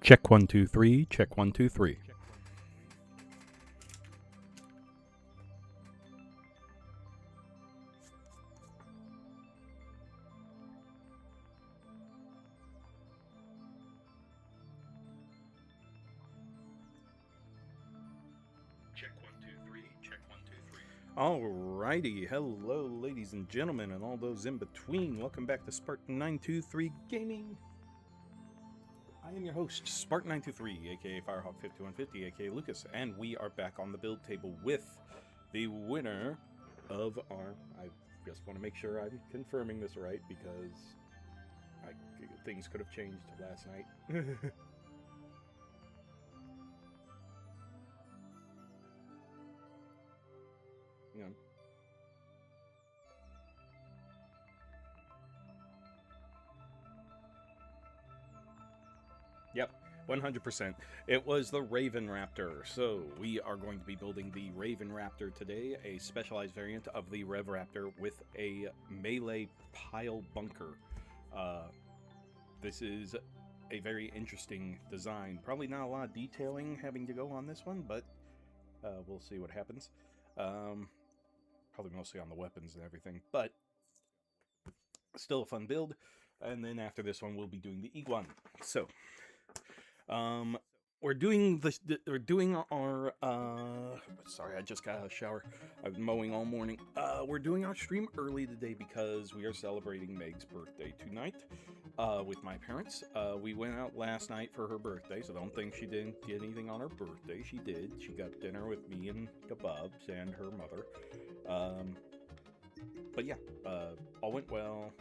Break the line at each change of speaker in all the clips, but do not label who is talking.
Check 1 2 3. Check 1 2 3. Check 1 2 3. Check 1 2 3. Alrighty, hello, ladies and gentlemen, and all those in between. Welcome back to Spartan 923 Gaming. I am your host, Spartan 923, aka Firehawk 5150, aka Lucas, and we are back on the build table with the winner of our. I just want to make sure I'm confirming this right because things could have changed last night. You know. Yep, 100%. It was the Raven Raptor. So we are going to be building the Raven Raptor today, a specialized variant of the Rev Raptor with a melee pile bunker. This is a very interesting design. Probably not a lot of detailing having to go on this one, but we'll see what happens. Probably mostly on the weapons and everything, but still a fun build. And then after this one, we'll be doing the Iguan. So we're doing our sorry, I just got out of the shower. I've been mowing all morning. We're doing our stream early today because we are celebrating Meg's birthday tonight with my parents. We went out last night for her birthday, so don't think she didn't get anything on her birthday. She did. She got dinner with me and kebabs and her mother. But yeah, all went well.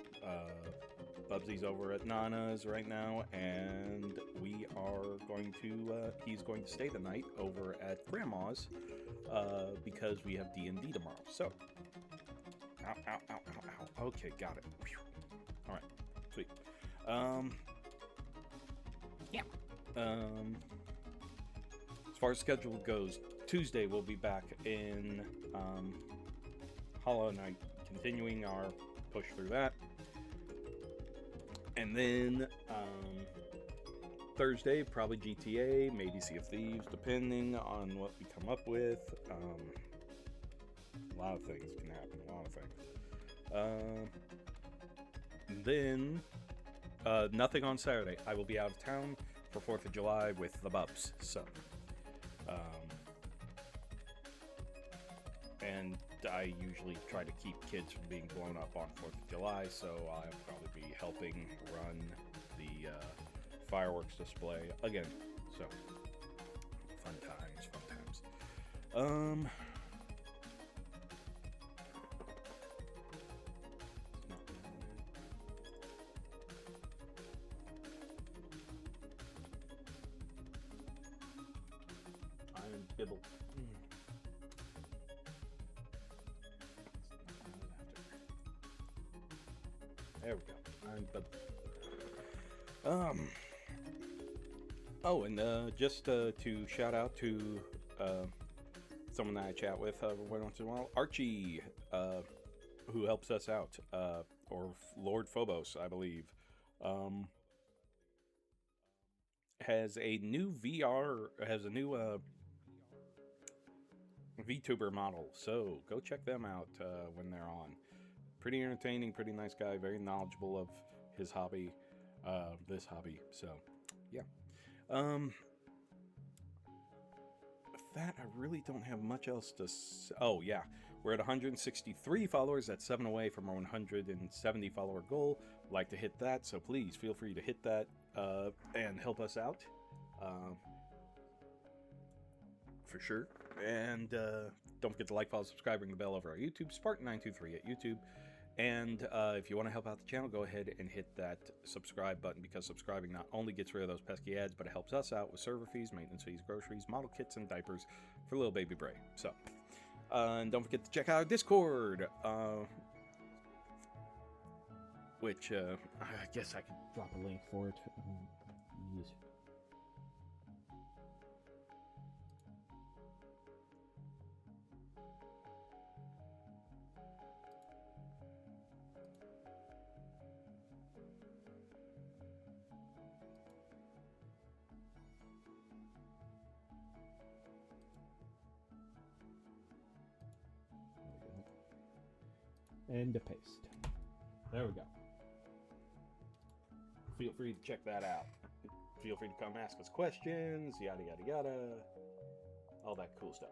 Bubsy's over at Nana's right now, and we are going to, he's going to stay the night over at Grandma's, because we have D&D tomorrow. So, ow, ow, ow, ow, ow. Okay, got it. All right, sweet. Yeah. As far as schedule goes, Tuesday we'll be back in Hollow Knight, continuing our push through that. And then Thursday, probably GTA, maybe Sea of Thieves, depending on what we come up with. A lot of things can happen, a lot of things. Then, nothing on Saturday. I will be out of town for 4th of July with the Bubs, so. And I usually try to keep kids from being blown up on 4th of July, so I'll probably be helping run the fireworks display again. So, fun times, fun times. Iron Dibble. There we go. Oh, and just to shout out to someone that I chat with once in a while, Archie, who helps us out, or Lord Phobos, I believe, has a new VTuber model. So go check them out when they're on. Pretty entertaining, pretty nice guy, very knowledgeable of his hobby, this hobby. So, yeah. With that, I really don't have much else to say. Oh, yeah. We're at 163 followers. That's 7 away from our 170 follower goal. I'd like to hit that, so please feel free to hit that and help us out. For sure. And don't forget to like, follow, subscribe, ring the bell over our YouTube, Spartan923 at YouTube. And if you want to help out the channel, go ahead and hit that subscribe button, because subscribing not only gets rid of those pesky ads, but it helps us out with server fees, maintenance fees, groceries, model kits, and diapers for little baby Bray. So, and don't forget to check out our Discord, which I guess I could drop a link for it. Yes. and to paste. There we go. Feel free to check that out. Feel free to come ask us questions, yada yada yada, all that cool stuff.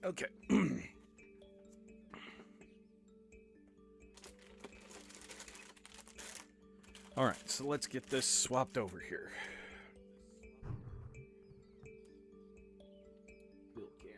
Okay. All right, so let's get this swapped over here. Build cam.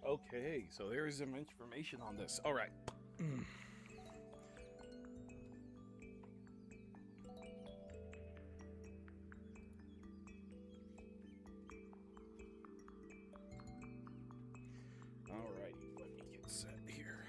Okay, so there is some information on this. All right. All right, let me get set here.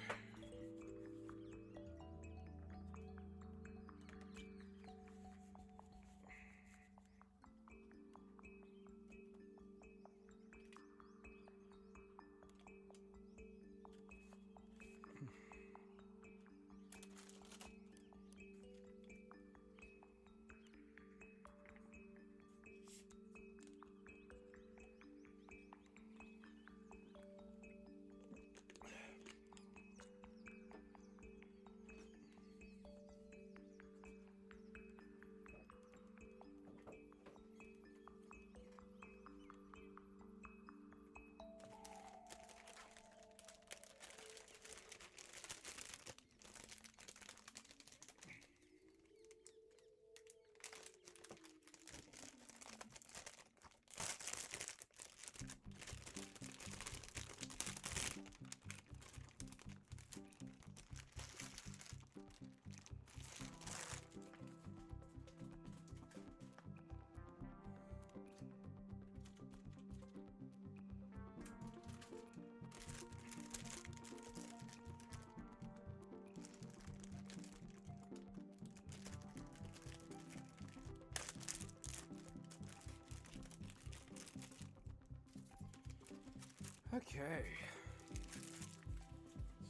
Okay.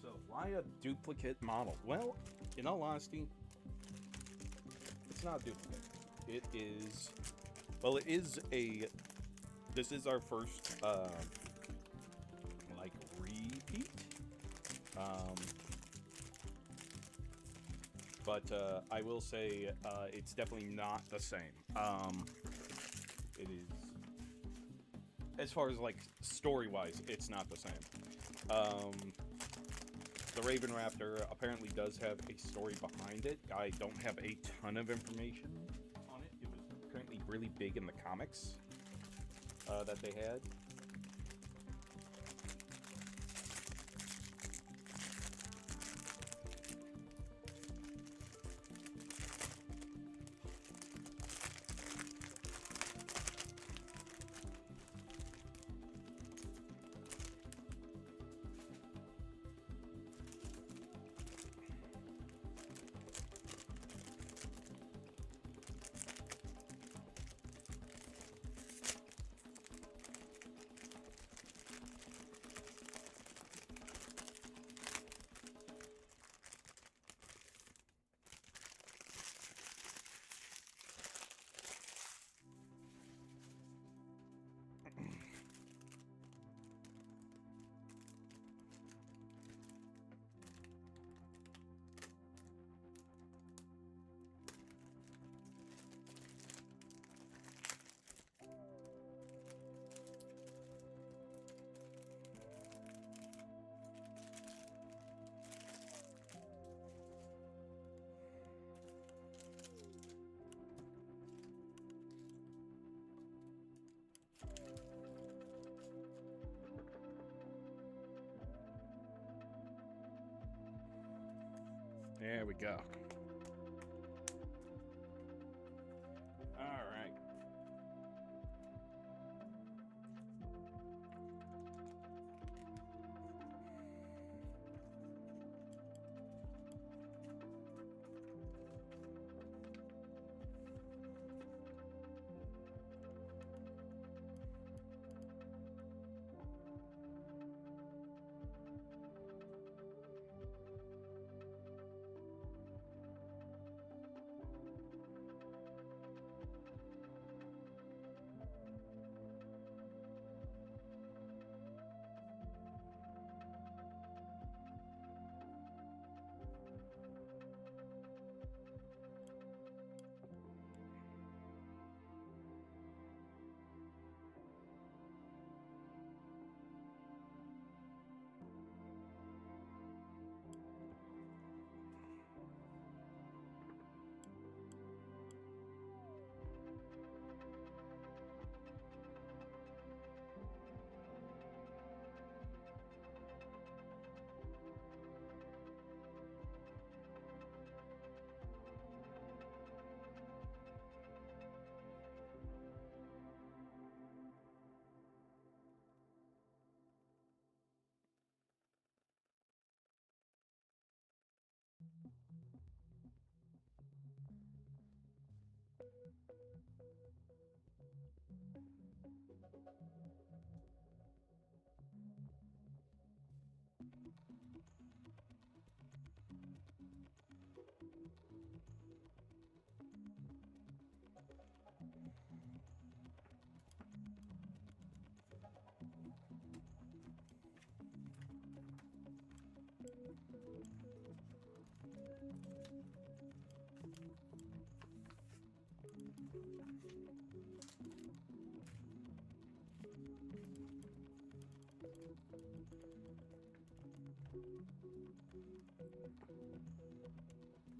So why a duplicate model? Well, in all honesty, it's not a duplicate. It is, well, it is a, this is our first, like, repeat. But I will say it's definitely not the same. It is, as far as like story-wise, it's not the same. The Raven Raptor apparently does have a story behind it. I don't have a ton of information on it. It was currently really big in the comics that they had. There we go. All right.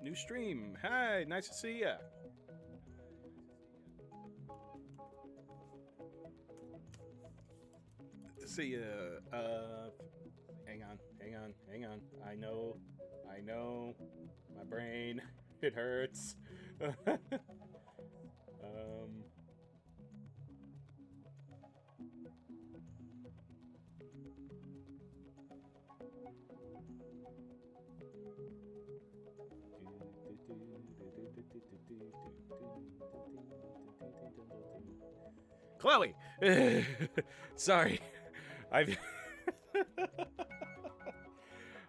New stream. Hi, nice to see ya. See ya. Hang on. I know. My brain, it hurts. Chloe! Sorry. I've...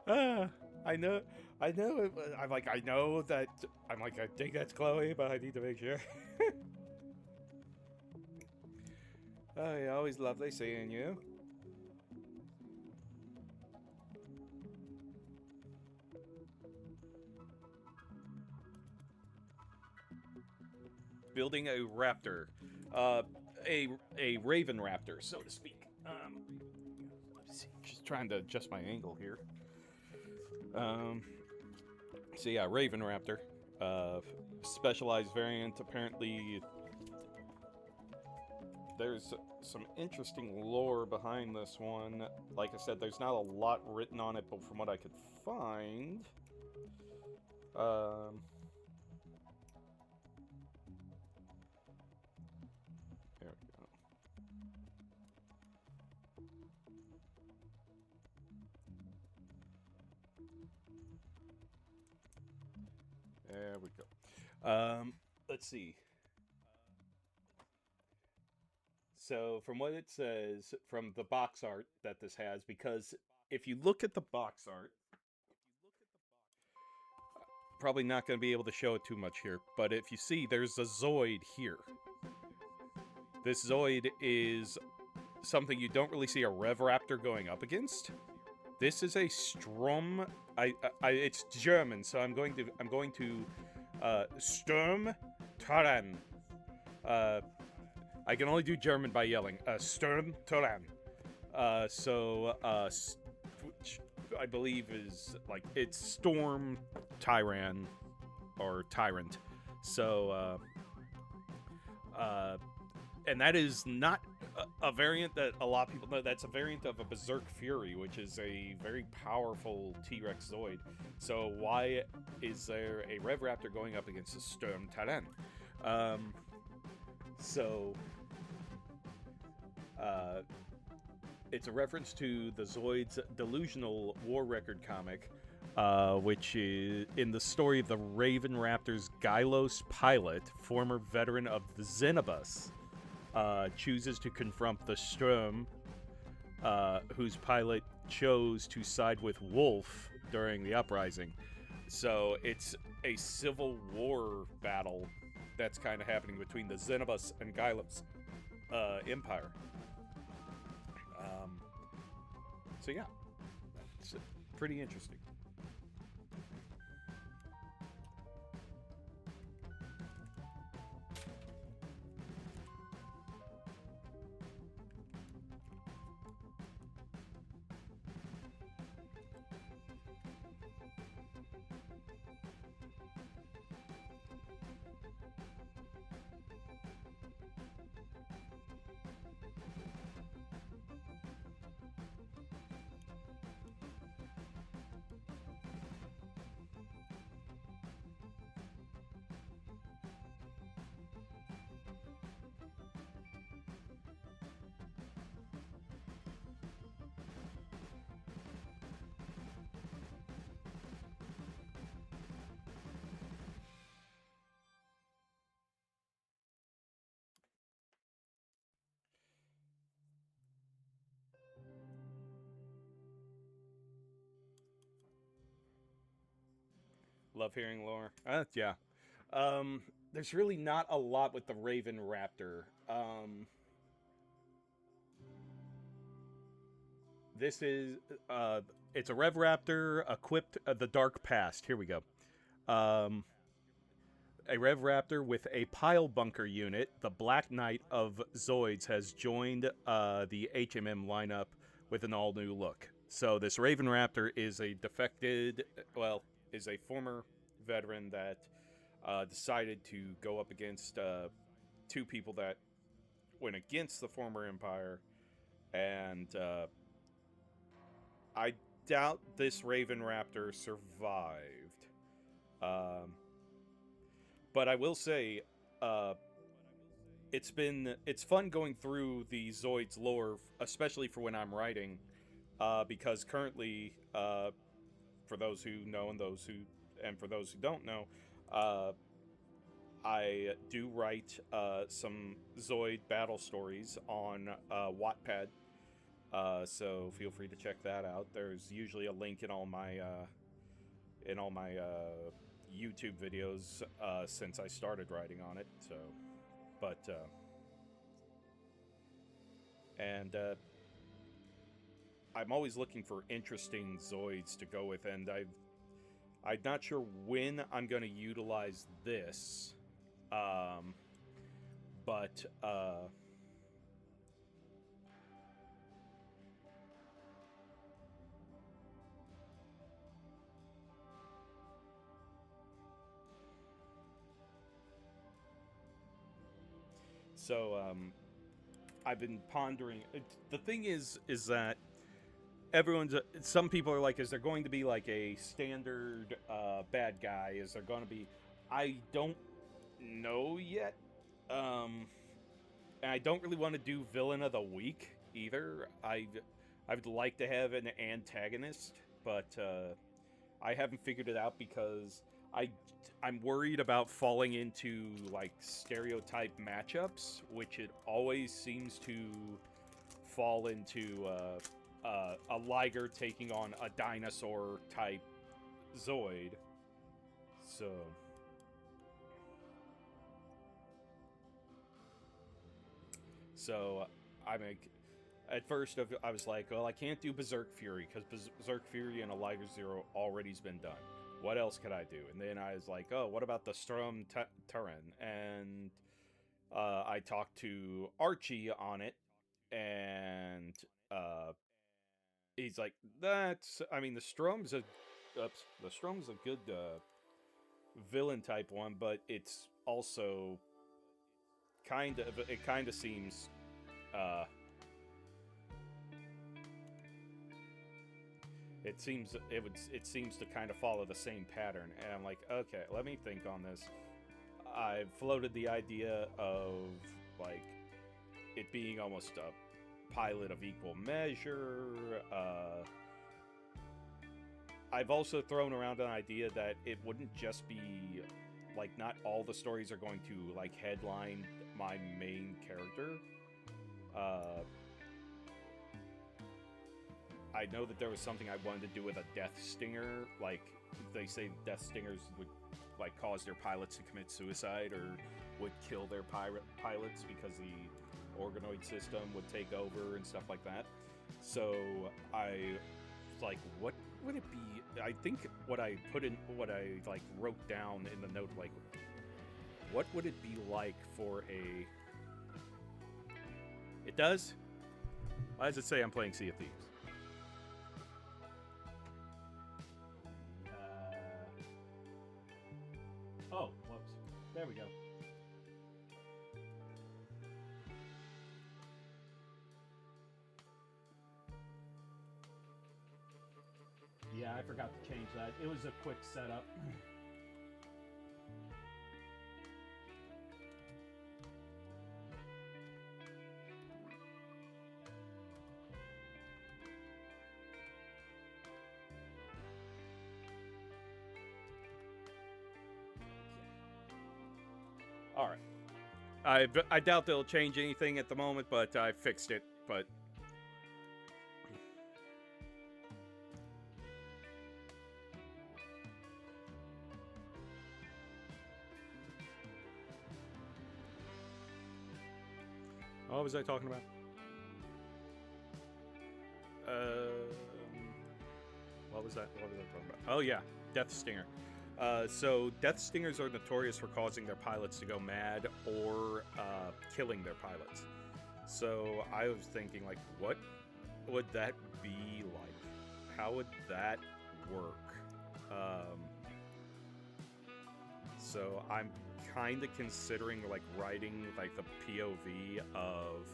I know. I know that... I think that's Chloe, but I need to make sure. Oh, yeah, always lovely seeing you. Building a raptor. A raven raptor, so to speak. Let's see, just trying to adjust my angle here. So yeah, raven raptor. Specialized variant. Apparently, there's some interesting lore behind this one. Like I said, there's not a lot written on it, but from what I could find, there we go. There we go. Let's see. So, from what it says, from the box art that this has, because if you look at the box art, probably not going to be able to show it too much here, but if you see, there's a Zoid here. This Zoid is something you don't really see a Rev Raptor going up against. This is a Strom. It's German, so I'm going to Sturm Taran. I can only do German by yelling. Sturm Taran. Which I believe is it's Storm Tyran or Tyrant. So, and that is not a variant that a lot of people know. That's a variant of a Berserk Fury, which is a very powerful T-Rex Zoid. So why is there a Rev Raptor going up against a Sturm Terran? Um, so uh, it's a reference to the Zoids' delusional war record comic, which is in the story of the Raven Raptor's Gylos pilot, former veteran of the Xenobus, chooses to confront the Sturm, whose pilot chose to side with Wolf during the uprising. So it's a civil war battle that's kind of happening between the Xenobus and Gylos empire. So yeah, it's pretty interesting. Love hearing lore. Yeah. There's really not a lot with the Raven Raptor. This is it's a Rev Raptor equipped the Dark Past. Here we go. Um, a Rev Raptor with a pile bunker unit. The Black Knight of Zoids has joined the HMM lineup with an all new look. So this Raven Raptor is a defected, well, is a former veteran that decided to go up against two people that went against the former empire, and I doubt this Raven Raptor survived. Um, but I will say, uh, it's fun going through the Zoids lore, especially for when I'm writing, because currently, for those who know and for those who don't know, uh, I do write some Zoid battle stories on Wattpad, so feel free to check that out. There's usually a link in all my YouTube videos since I started writing on it. So, but and I'm always looking for interesting Zoids to go with, and I'm not sure when I'm going to utilize this, but so I've been pondering. The thing is that some people are like, is there going to be like a standard bad guy? Is there going to be? I don't know yet. And I don't really want to do villain of the week either. I'd like to have an antagonist, but I haven't figured it out because I'm worried about falling into like stereotype matchups, which it always seems to fall into a Liger taking on a dinosaur type Zoid. So I mean, at first I was like, well, I can't do Berserk Fury because Berserk Fury and a Liger Zero already's been done. What else could I do? And then I was like, oh, what about the Sturm Terran? And I talked to Archie on it, and uh, he's like, that's. I mean, the Strom's a good villain type one, but it's also it kind of seems it seems to kind of follow the same pattern, and I'm like, okay, let me think on this. I've floated the idea of like it being almost a pilot of equal measure. I've also thrown around an idea that it wouldn't just be like, not all the stories are going to like headline my main character. I know that there was something I wanted to do with a death stinger. Like, they say death stingers would like cause their pilots to commit suicide or would kill their pilots because the organoid system would take over and stuff like that. So I like, what would it be? I think what I like wrote down in the note, like, what would it be like for a... It does? Why does it say I'm playing Sea of Thieves? Oh, whoops. There we go. Yeah, I forgot to change that. It was a quick setup. All right. I doubt they'll change anything at the moment, but I fixed it. But what was I talking about? What was that? What was I talking about? Oh yeah, Death Stinger. So Death Stingers are notorious for causing their pilots to go mad or killing their pilots. So I was thinking, like, what would that be like? How would that work? So I'm kind of considering like writing like the POV of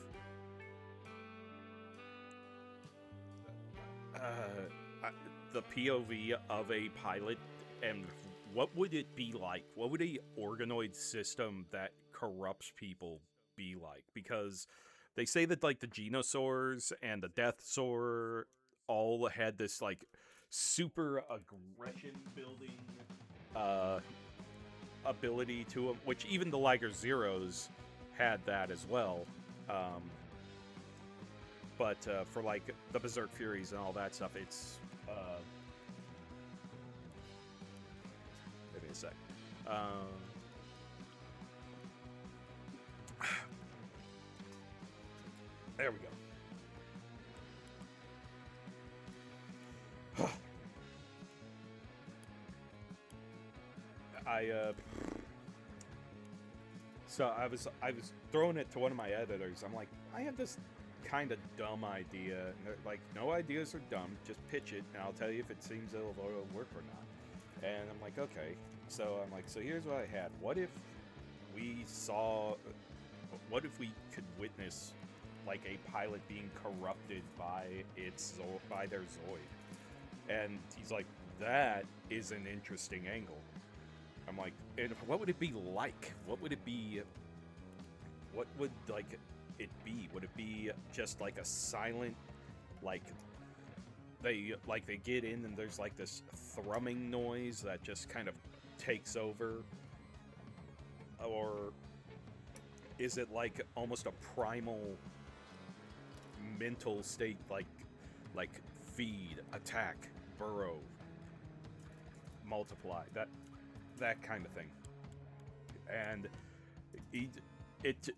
the POV of a pilot, and what would it be like? What would a organoid system that corrupts people be like? Because they say that like the Genosaurs and the Death Sor all had this like super aggression building uh, ability to them, which even the Liger Zeros had that as well. But for like the Berserk Furies and all that stuff, it's give me a sec. There we go. So I was throwing it to one of my editors. I'm like, I have this kind of dumb idea. And they're like, no ideas are dumb. Just pitch it, and I'll tell you if it seems it'll work or not. And I'm like, okay. So I'm like, so here's what I had. What if we could witness like a pilot being corrupted by their Zoid? And he's like, that is an interesting angle. I'm like, and what would it be like? What would it be? What would like it be? Would it be just like a silent, like they get in and there's like this thrumming noise that just kind of takes over? Or is it like almost a primal mental state, like feed, attack, burrow, multiply, that kind of thing? And it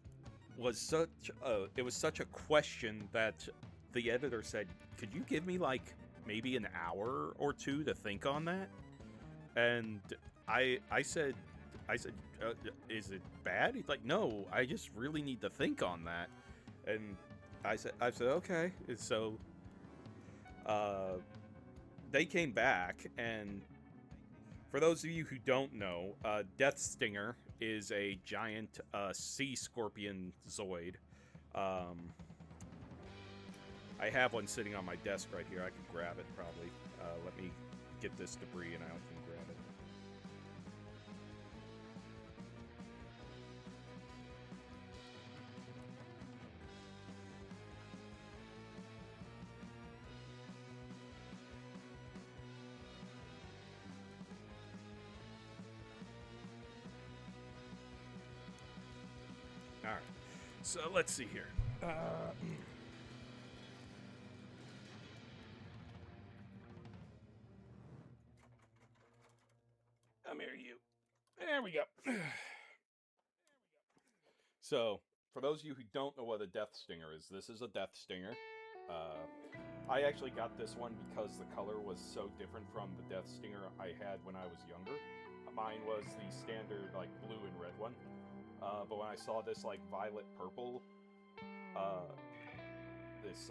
was such a question that the editor said, could you give me like maybe an hour or two to think on that? And I said, is it bad? He's like, no, I just really need to think on that. And I said, okay. And so they came back, and for those of you who don't know, Death Stinger is a giant sea scorpion Zoid. I have one sitting on my desk right here. I can grab it probably. Let me get this debris and I can grab it. All right. So let's see here. Come here, you. There we go. So, for those of you who don't know what a death stinger is, this is a death stinger. I actually got this one because the color was so different from the death stinger I had when I was younger. Mine was the standard, like, blue and red one. But when I saw this, like, violet purple, this,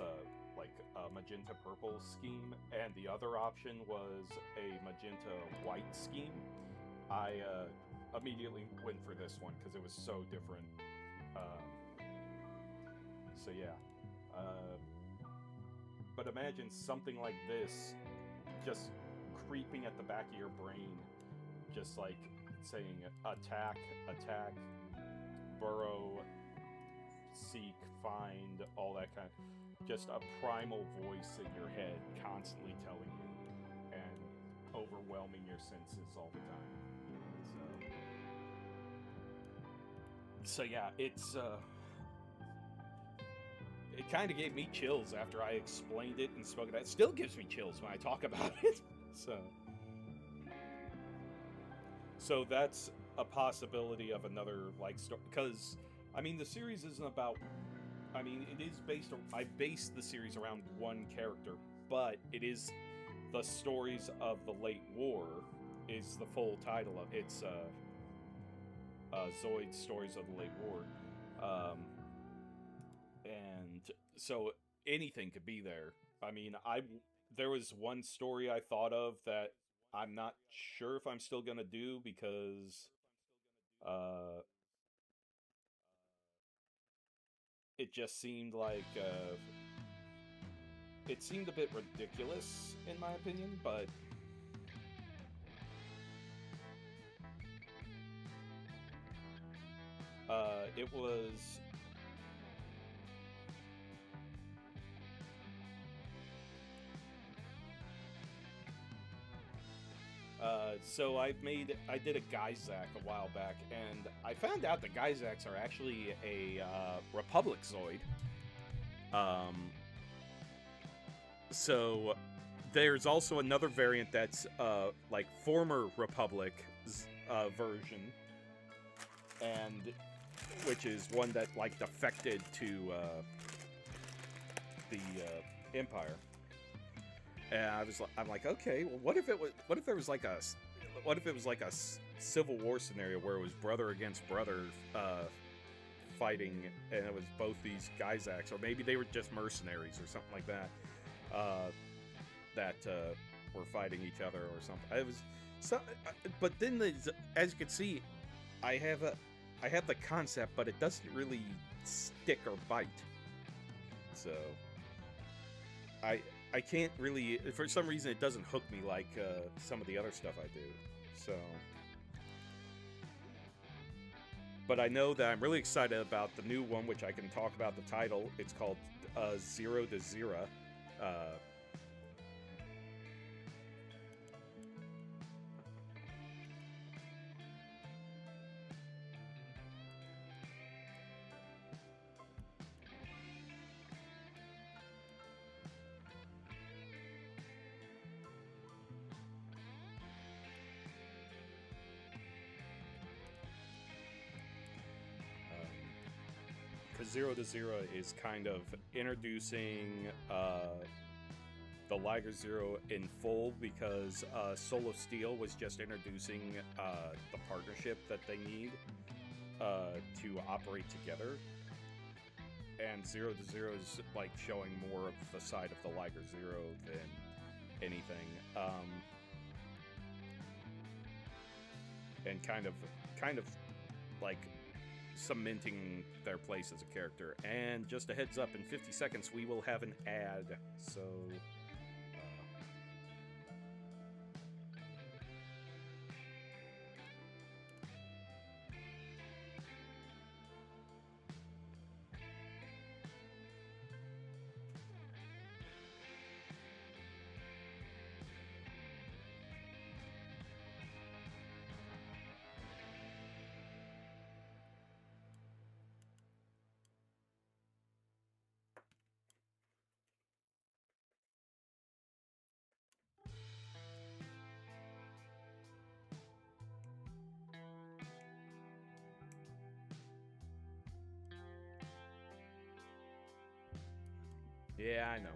like, magenta purple scheme, and the other option was a magenta white scheme, I immediately went for this one because it was so different. So yeah. But imagine something like this just creeping at the back of your brain, just like saying attack, attack, burrow, seek, find, all that kind of, just a primal voice in your head constantly telling you and overwhelming your senses all the time. So yeah, it's it kind of gave me chills after I explained it and spoke about it. It still gives me chills when I talk about it. So that's a possibility of another, like, story. Because, I mean, the series isn't about... I mean, it is based... I based the series around one character, but it is the stories of the late war is the full title of it. It's, Zoids Stories of the Late War. And so anything could be there. I mean, there was one story I thought of that I'm not sure if I'm still gonna do because it just seemed like it seemed a bit ridiculous in my opinion, but it was... So I did a Geysack a while back, and I found out the Geysacks are actually a Republic Zoid. So there's also another variant that's like former Republic version, and which is one that like defected to the Empire. And I'm like, okay, well, what if there was like a Civil War scenario where it was brother against brother fighting, and it was both these Geysacks, or maybe they were just mercenaries or something like that, that were fighting each other or something. It was so, but then as you can see, I have the concept, but it doesn't really stick or bite. So I can't really, for some reason, it doesn't hook me like some of the other stuff I do. So, but I know that I'm really excited about the new one, which I can talk about the title. It's called Zero to Zero. Because Zero to Zero is kind of introducing the Liger Zero in full, because Soul of Steel was just introducing the partnership that they need to operate together. And Zero to Zero is like showing more of the side of the Liger Zero than anything. And kind of like cementing their place as a character. And just a heads up, in 50 seconds we will have an ad. So yeah, I know.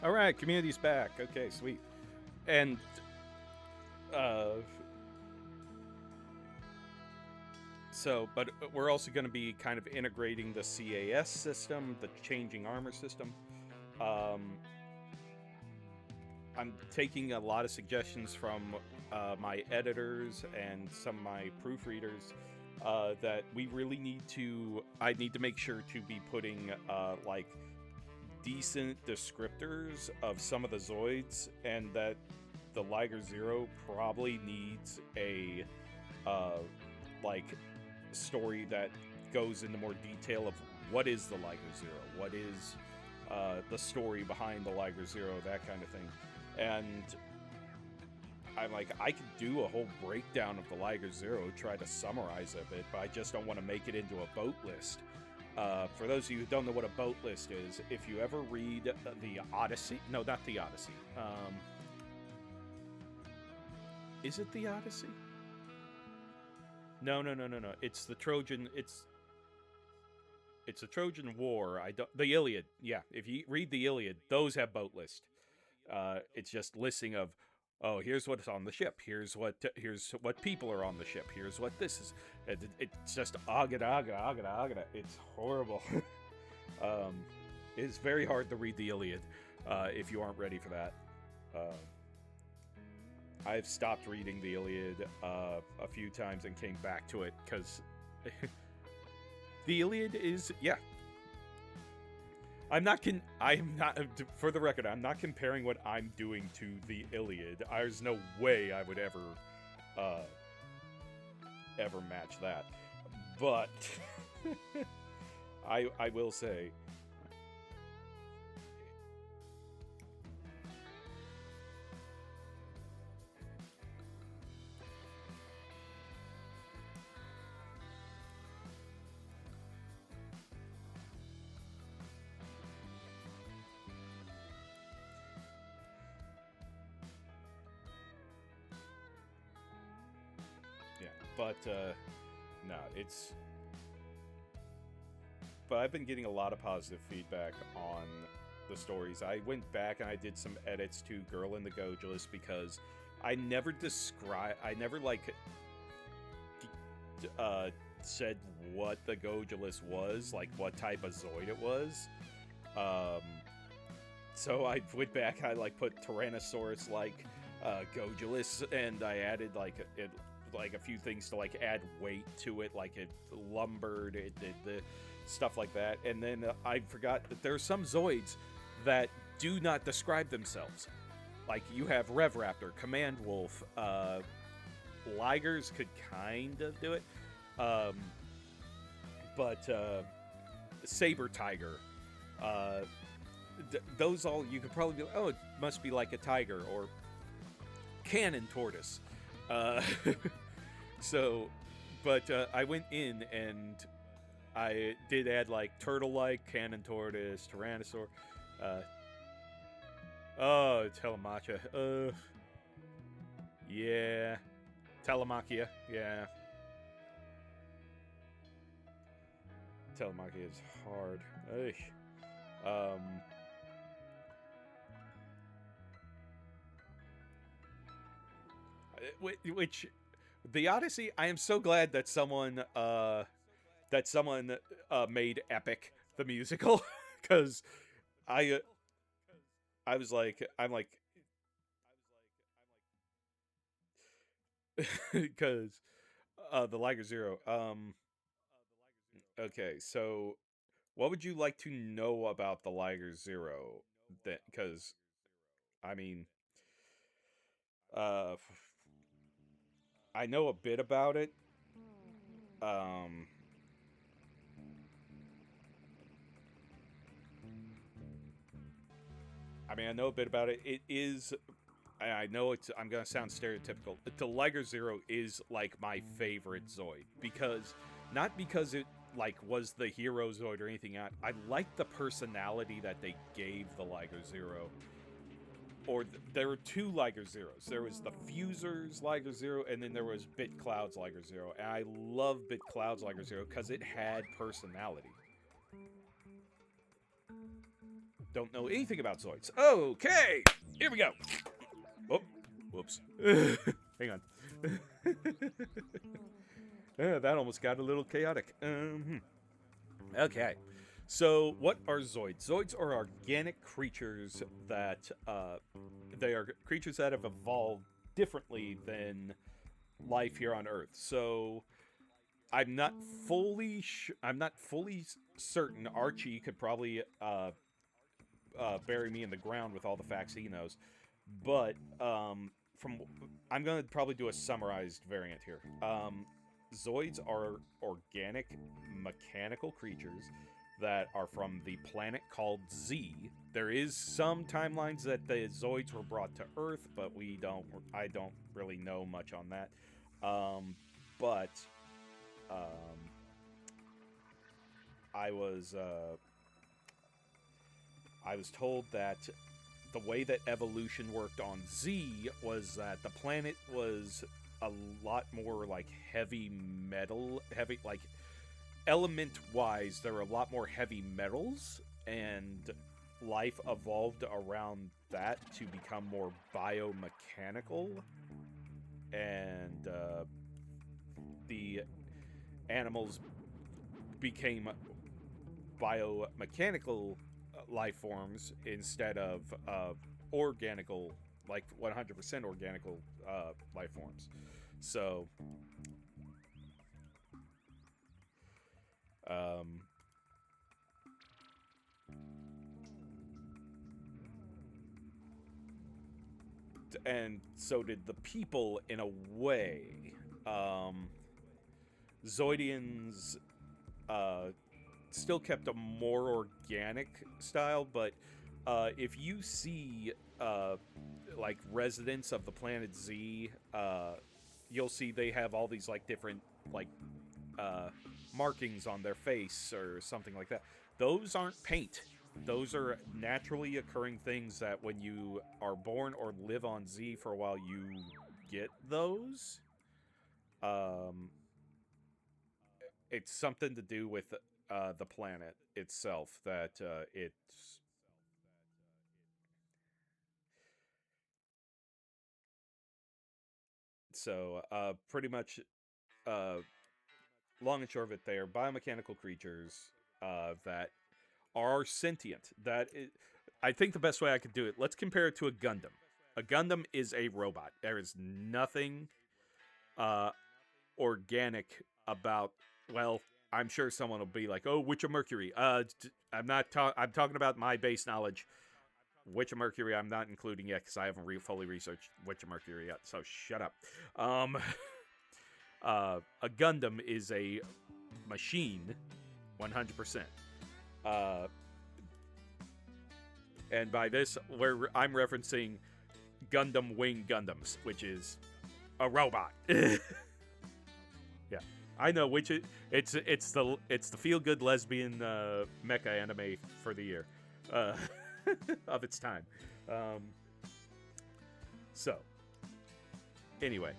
All right, community's back. Okay, sweet. And uh, but we're also going to be kind of integrating the CAS system, the changing armor system. I'm taking a lot of suggestions from my editors and some of my proofreaders that we really need to. I need to make sure to be putting like decent descriptors of some of the Zoids, and that the Liger Zero probably needs a like story that goes into more detail of what is the Liger Zero, what is the story behind the Liger Zero, that kind of thing. And I'm like, I could do a whole breakdown of the Liger Zero, try to summarize a bit, but I just don't want to make it into a boat list. For those of you who don't know what a boat list is, if you ever read the Odyssey, no, not the Odyssey. Is it the Odyssey? No. It's the Trojan. It's the Trojan War. The Iliad. Yeah, if you read the Iliad, those have boat list. It's just listing of, oh, here's what's on the ship. Here's what people are on the ship. Here's what this is. It's just agada. It's horrible. It's very hard to read the Iliad if you aren't ready for that. I've stopped reading the Iliad a few times and came back to it because the Iliad is, yeah. I'm not, for the record, I'm not comparing what I'm doing to the Iliad. There's no way I would ever match that. But I will say, but no, it's but I've been getting a lot of positive feedback on the stories. I went back and I did some edits to Girl in the Gojulus because I never like said what the Gojulus was, like what type of Zoid it was. So I went back, I like put Tyrannosaurus like Gojulus, and I added like a few things to like add weight to it, like it lumbered, it did the stuff like that. And then I forgot that there are some Zoids that do not describe themselves. Like you have Rev Raptor, Command Wolf, Ligers could kind of do it, but Saber Tiger, those all you could probably be like, oh, it must be like a tiger, or Cannon Tortoise. So, but I went in and I did add like Turtle-like, Cannon Tortoise, Tyrannosaur. Oh, Telemacha. Yeah. Telemachia, yeah. Telemachia is hard. Ugh. Which the Odyssey, I am so glad that someone made Epic the musical, because I was like, I'm like, because the Liger Zero. Okay, so what would you like to know about the Liger Zero? That, because I mean, uh, I know a bit about it. I mean, I know a bit about it. It is. I know it's. I'm gonna sound stereotypical. The Liger Zero is like my favorite Zoid, because not because it like was the hero Zoid or anything. I like the personality that they gave the Liger Zero. Or there were two Liger Zeros. There was the Fuser's Liger Zero, and then there was Bit Cloud's Liger Zero. And I love Bit Cloud's Liger Zero because it had personality. Don't know anything about Zoids. Okay, here we go. Oh, whoops. Hang on. That almost got a little chaotic. Okay. So, what are Zoids? Zoids are organic creatures that they are creatures that have evolved differently than life here on Earth. So, I'm not fully certain. Archie could probably bury me in the ground with all the facts he knows, but I'm gonna probably do a summarized variant here. Zoids are organic mechanical creatures that are from the planet called Z. There is some timelines that the Zoids were brought to Earth, but I don't really know much on that. But I was told that the way that evolution worked on Z was that the planet was a lot more like heavy, like element-wise, there were a lot more heavy metals, and life evolved around that to become more biomechanical, and the animals became biomechanical life forms instead of organical, like 100% organical life forms. So and so did the people in a way. Zoidians still kept a more organic style, but if you see like residents of the planet Z, you'll see they have all these like different like markings on their face or something like that. Those aren't paint. Those are naturally occurring things that when you are born or live on Z for a while, you get those. It's something to do with the planet itself. That it's so pretty much uh, long and short of it, they are biomechanical creatures that are sentient. I think the best way I could do it. Let's compare it to a Gundam. A Gundam is a robot. There is nothing uh, organic about. Well, I'm sure someone will be like, "Oh, Witch of Mercury." I'm not. I'm talking about my base knowledge. Witch of Mercury, I'm not including yet because I haven't fully researched Witch of Mercury yet. So shut up. Um, a Gundam is a machine, 100%. Uh, and by this, I'm referencing Gundam Wing Gundams, which is a robot. Yeah, I know. It's the feel good lesbian mecha anime for the year, uh, of its time. Um, so, anyway,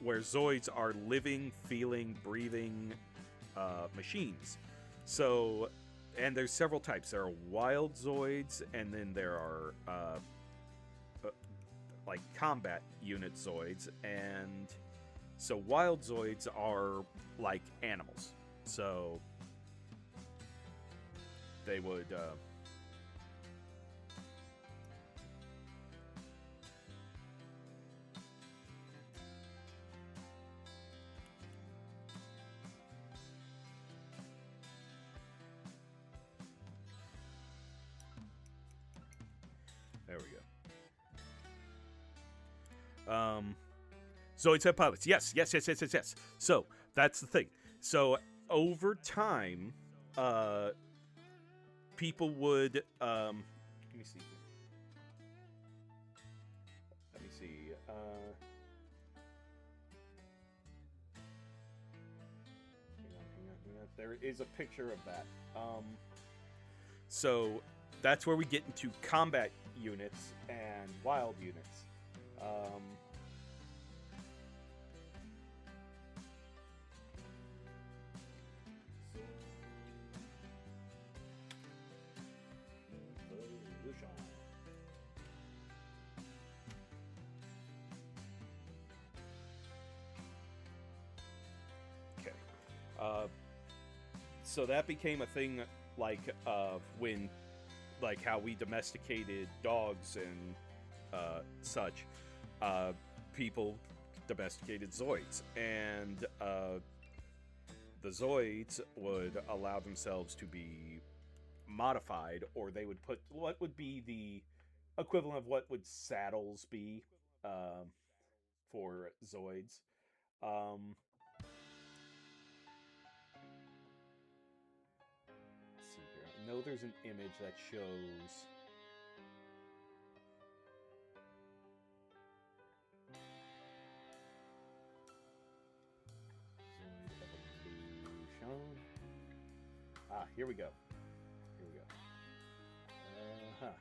where Zoids are living, feeling, breathing machines. So, and there's several types. There are wild Zoids, and then there are like combat unit Zoids, and so wild Zoids are like animals. So they would there we go. Zoids have pilots. Yes. So that's the thing. So over time, people would let me see. Let me see. Hang on. There is a picture of that. So that's where we get into combat units and wild units. Okay. So that became a thing, like when, like how we domesticated dogs and such. People domesticated Zoids, and the Zoids would allow themselves to be modified, or they would put what would be the equivalent of what would saddles be for Zoids. Um, let's see here. I know there's an image that shows. Ah, here we go. Uh-huh.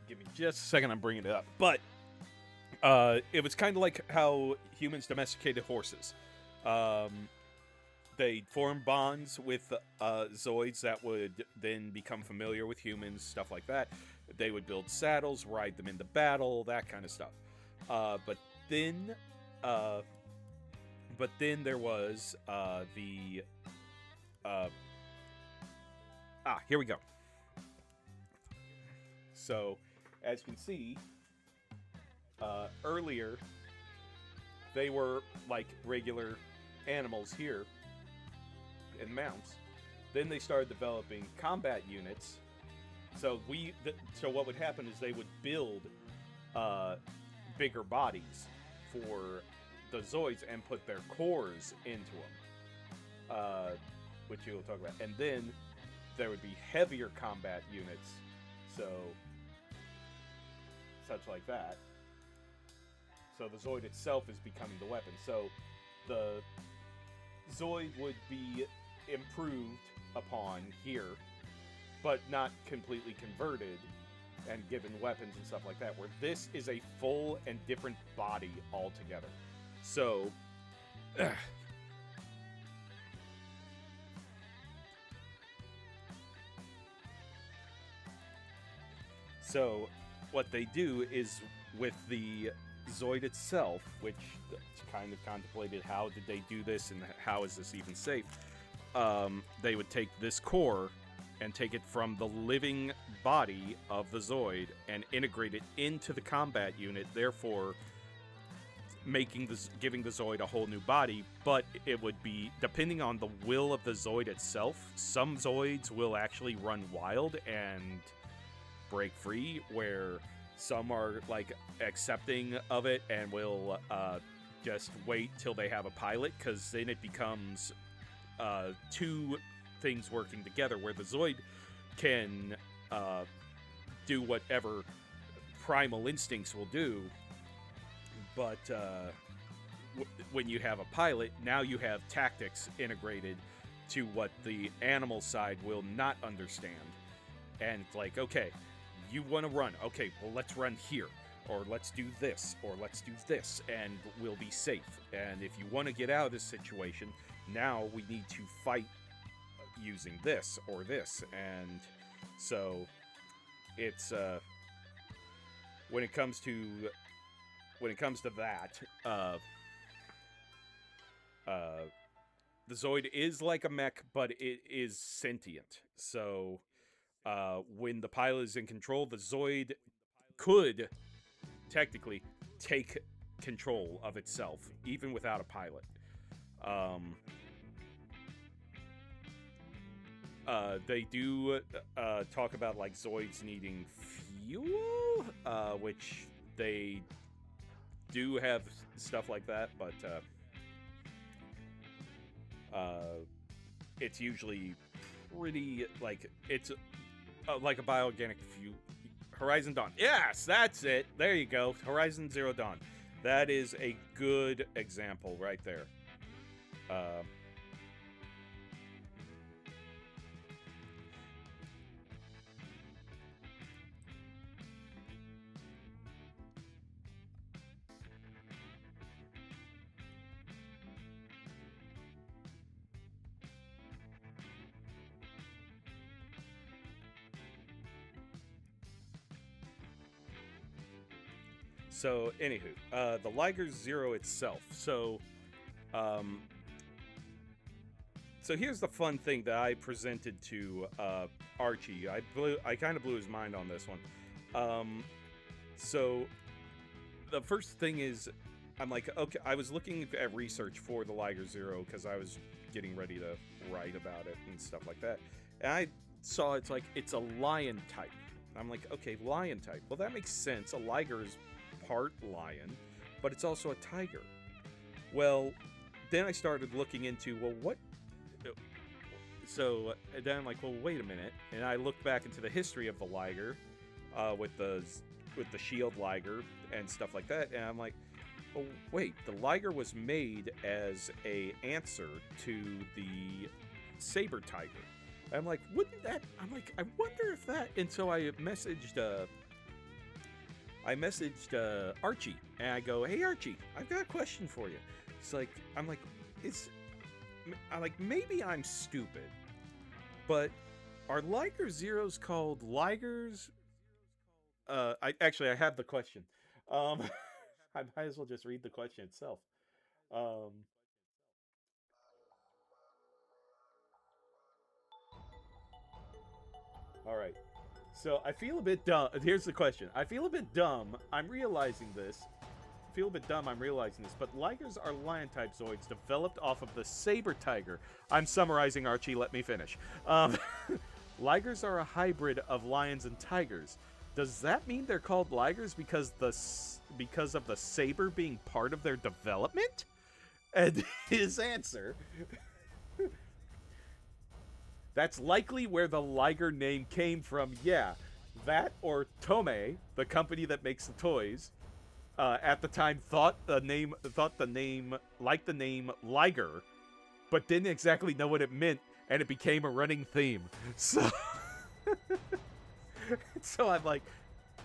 Give me just a second. I'm bringing it up, but it was kind of like how humans domesticated horses. They formed bonds with Zoids that would then become familiar with humans, stuff like that. They would build saddles, ride them into battle, that kind of stuff. But then there was the here we go. So, as you can see, earlier they were like regular animals here and mounts. Then they started developing combat units. So so what would happen is they would build bigger bodies for the Zoids and put their cores into them, which you'll talk about. And then there would be heavier combat units, so such like that. So the Zoid itself is becoming the weapon. So the Zoid would be improved upon here, but not completely converted and given weapons and stuff like that, where this is a full and different body altogether. So so what they do is with the Zoid itself, which kind of contemplated how did they do this and how is this even safe, they would take this core and take it from the living body of the Zoid and integrate it into the combat unit, therefore giving the Zoid a whole new body. But it would be depending on the will of the Zoid itself. Some Zoids will actually run wild and break free, where some are like accepting of it and will just wait till they have a pilot, because then it becomes two things working together, where the Zoid can do whatever primal instincts will do, but when you have a pilot, now you have tactics integrated to what the animal side will not understand. And it's like, okay, you want to run, okay, well, let's run here, or let's do this, or let's do this, and we'll be safe. And if you want to get out of this situation, now we need to fight using this or this. And so it's when it comes to that, the Zoid is like a mech, but it is sentient. So when the pilot is in control, the Zoid could technically take control of itself even without a pilot. They do talk about like Zoids needing fuel, which they do have stuff like that, but it's usually pretty like it's like a bioorganic fuel. Horizon Dawn. Yes, that's it. There you go. Horizon Zero Dawn. That is a good example right there. So, anywho, the Liger Zero itself. So here's the fun thing that I presented to Archie. I kind of blew his mind on this one. So the first thing is, I'm like, okay, I was looking at research for the Liger Zero because I was getting ready to write about it and stuff like that. And I saw it's a lion type. I'm like, okay, lion type. Well, that makes sense. A Liger is part lion, but it's also a tiger. Well, then I started looking into, well, what? So then I'm like, well, wait a minute. And I looked back into the history of the Liger, with the shield Liger and stuff like that, and I'm like, oh wait, the Liger was made as a answer to the saber tiger. I'm like, wouldn't that? I'm like, I wonder if that. And so I messaged Archie, and I go, hey Archie, I've got a question for you. It's like, I'm like, maybe I'm stupid, but are Liger Zeros called Ligers? I have the question. I might as well just read the question itself. All right. So I feel a bit dumb. Here's the question. I feel a bit dumb. I'm realizing this. But Ligers are lion-type Zoids developed off of the saber tiger. I'm summarizing, Archie. Let me finish. Ligers are a hybrid of lions and tigers. Does that mean they're called Ligers because of the saber being part of their development? And his answer, that's likely where the Liger name came from. Yeah, that or Tomei, the company that makes the toys, at the time thought the name liked the name Liger, but didn't exactly know what it meant, and it became a running theme. So, so I'm like,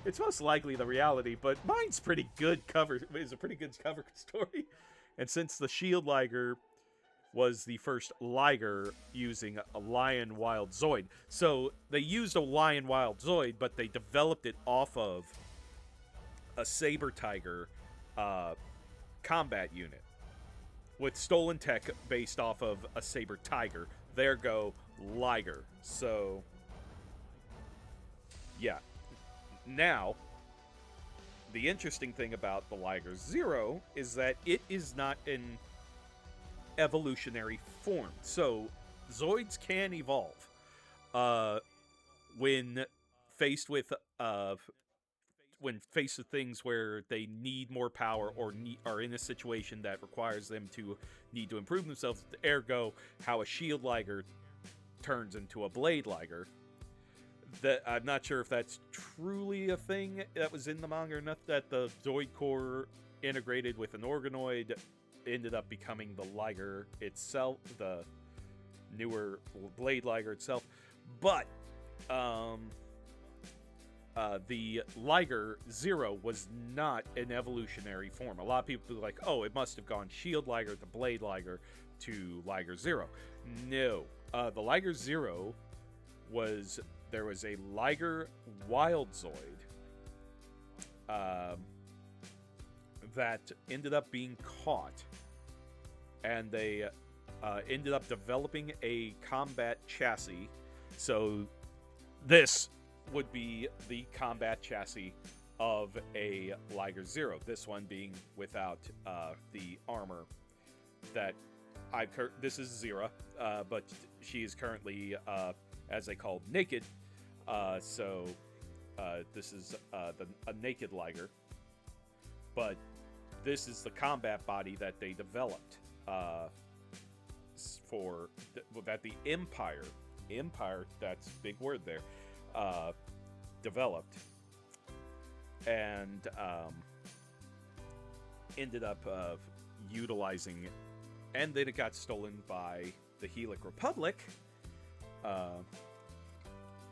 it's most likely the reality, but mine's pretty good cover. It's a pretty good cover story, and since the Shield Liger was the first Liger using a Lion Wild Zoid. So they used a Lion Wild Zoid, but they developed it off of a Saber Tiger combat unit with stolen tech based off of a Saber Tiger. There go Liger. So, yeah. Now, the interesting thing about the Liger Zero is that it is not an evolutionary form. So Zoids can evolve when faced with things where they need more power or are in a situation that requires them to need to improve themselves. Ergo, how a Shield Liger turns into a Blade Liger. That I'm not sure if that's truly a thing that was in the manga or not. That the Zoid core integrated with an organoid ended up becoming the Liger itself, the newer Blade Liger itself. But the Liger Zero was not an evolutionary form. A lot of people are like, oh, it must have gone Shield Liger to Blade Liger to Liger Zero. No. The Liger Zero was, there was a Liger Wild Zoid that ended up being caught, and they ended up developing a combat chassis. So this would be the combat chassis of a Liger Zero. This one being without the armor that this is Zira, but she is currently, as they call, naked. So this is a naked Liger. But this is the combat body that they developed that the Empire, that's a big word there, developed, and ended up utilizing, and then it got stolen by the Helic Republic,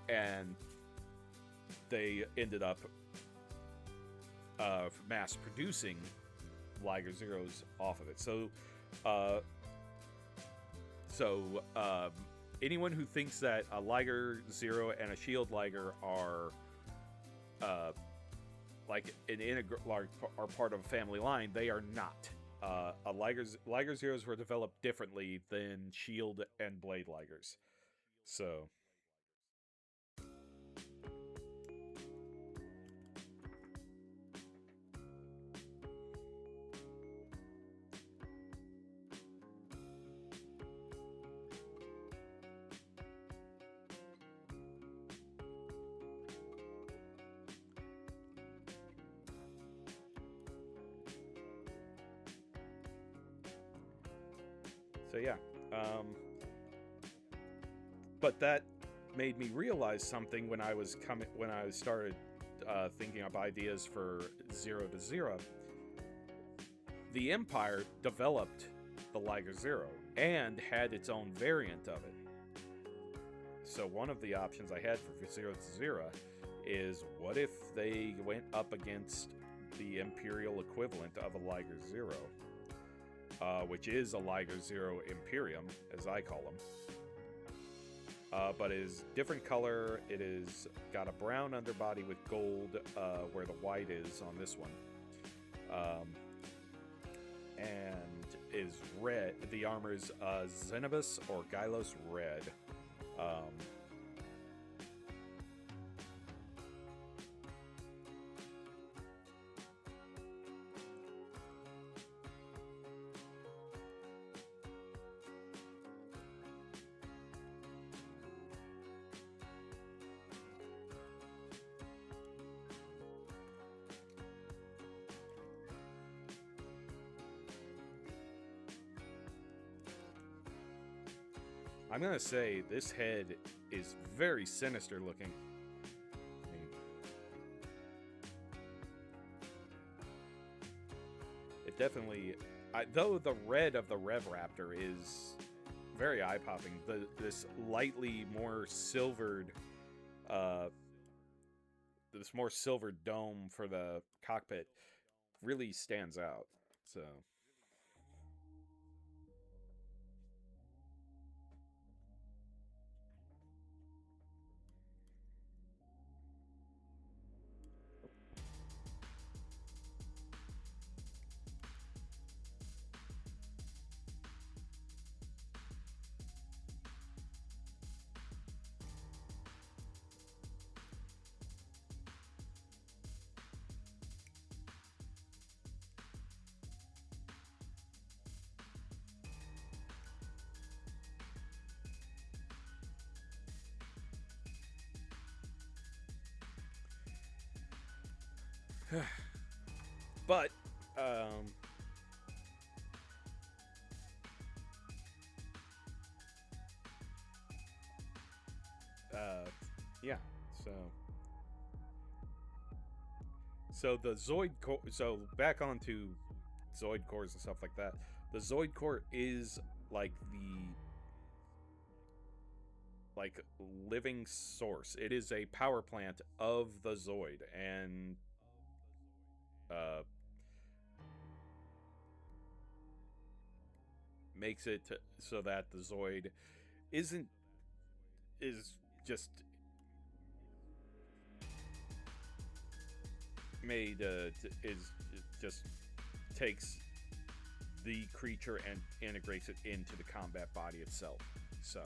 and they ended up mass producing Liger Zeros off of it. So anyone who thinks that a Liger Zero and a Shield Liger are like are part of a family line, they are not. Liger Zeros were developed differently than Shield and Blade Ligers. So yeah, but that made me realize something when I started thinking up ideas for Zero to Zero. The Empire developed the Liger Zero and had its own variant of it. So one of the options I had for Zero to Zero is, what if they went up against the Imperial equivalent of a Liger Zero? Which is a Liger Zero Imperium, as I call them. But it is different color. It is got a brown underbody with gold where the white is on this one. And is red. The armor is Xenobus or Gylos Red. I'm gonna say this head is very sinister looking. I mean, it definitely, though the red of the Rev Raptor is very eye-popping. This lightly more silvered, this more silvered dome for the cockpit really stands out. So. But, yeah, so. So the Zoid core, so back onto Zoid cores and stuff like that. The Zoid core is like the living source. It is a power plant of the Zoid, and uh, makes it so that the Zoid isn't is just made is just takes the creature and integrates it into the combat body itself. So.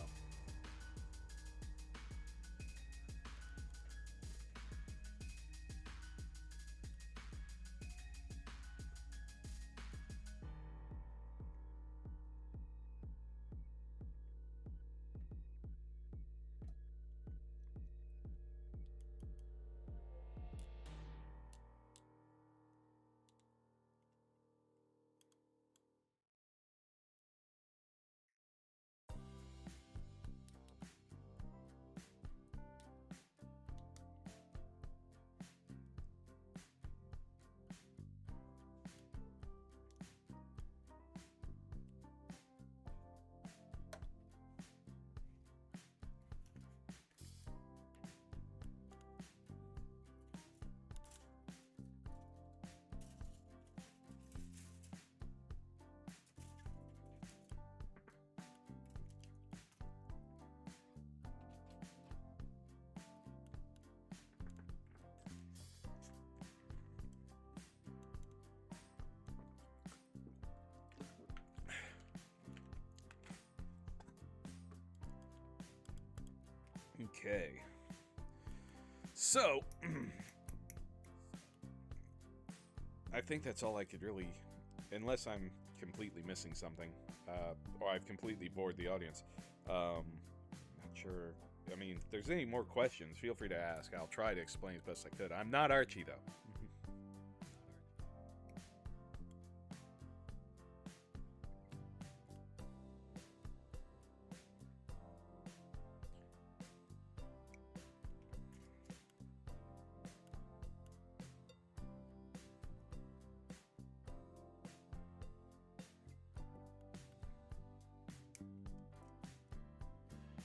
Okay. So, I think that's all I could really, unless I'm completely missing something, or I've completely bored the audience. Not sure. I mean, if there's any more questions, feel free to ask. I'll try to explain as best I could. I'm not Archie, though.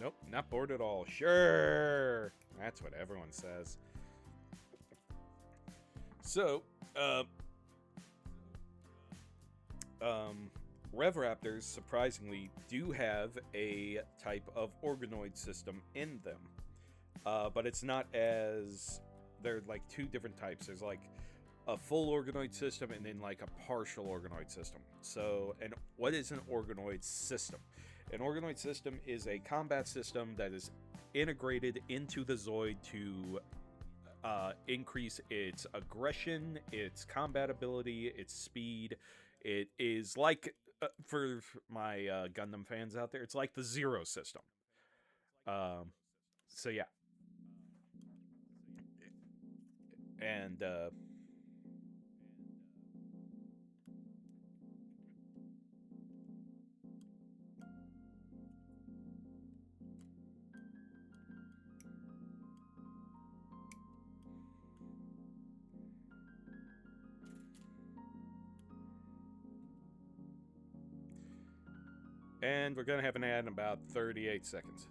Nope, not bored at all. Sure. That's what everyone says. So, Rev Raptors surprisingly do have a type of organoid system in them, but it's not as they're like two different types. There's like a full organoid system and then like a partial organoid system. So, and what is an organoid system? An organoid system is a combat system that is integrated into the Zoid to increase its aggression, its combat ability, its speed. It is like, for my Gundam fans out there, it's like the Zero system. Um, so yeah, and And we're going to have an ad in about 38 seconds.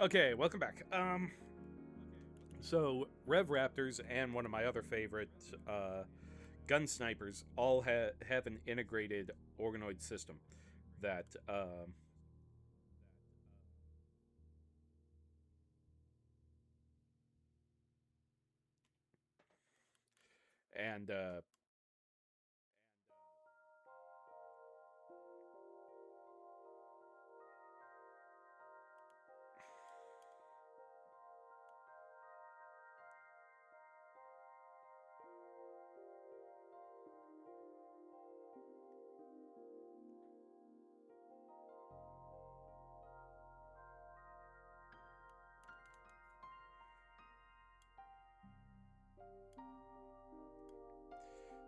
Okay, welcome back. So Rev Raptors and one of my other favorite gun snipers all have an integrated organoid system that and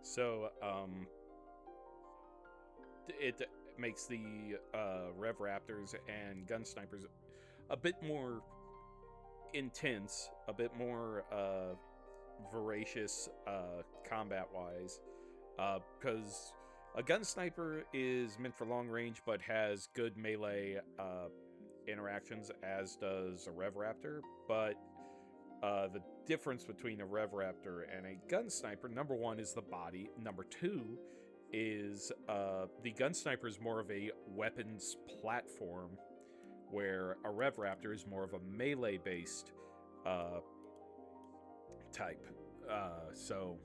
so it makes the Rev Raptors and gun snipers a bit more intense, a bit more voracious combat wise, because a gun sniper is meant for long range but has good melee interactions, as does a Rev Raptor. But the difference between a Rev Raptor and a gun sniper, number one, is the body. Number two is the gun sniper is more of a weapons platform, where a Rev Raptor is more of a melee based type. So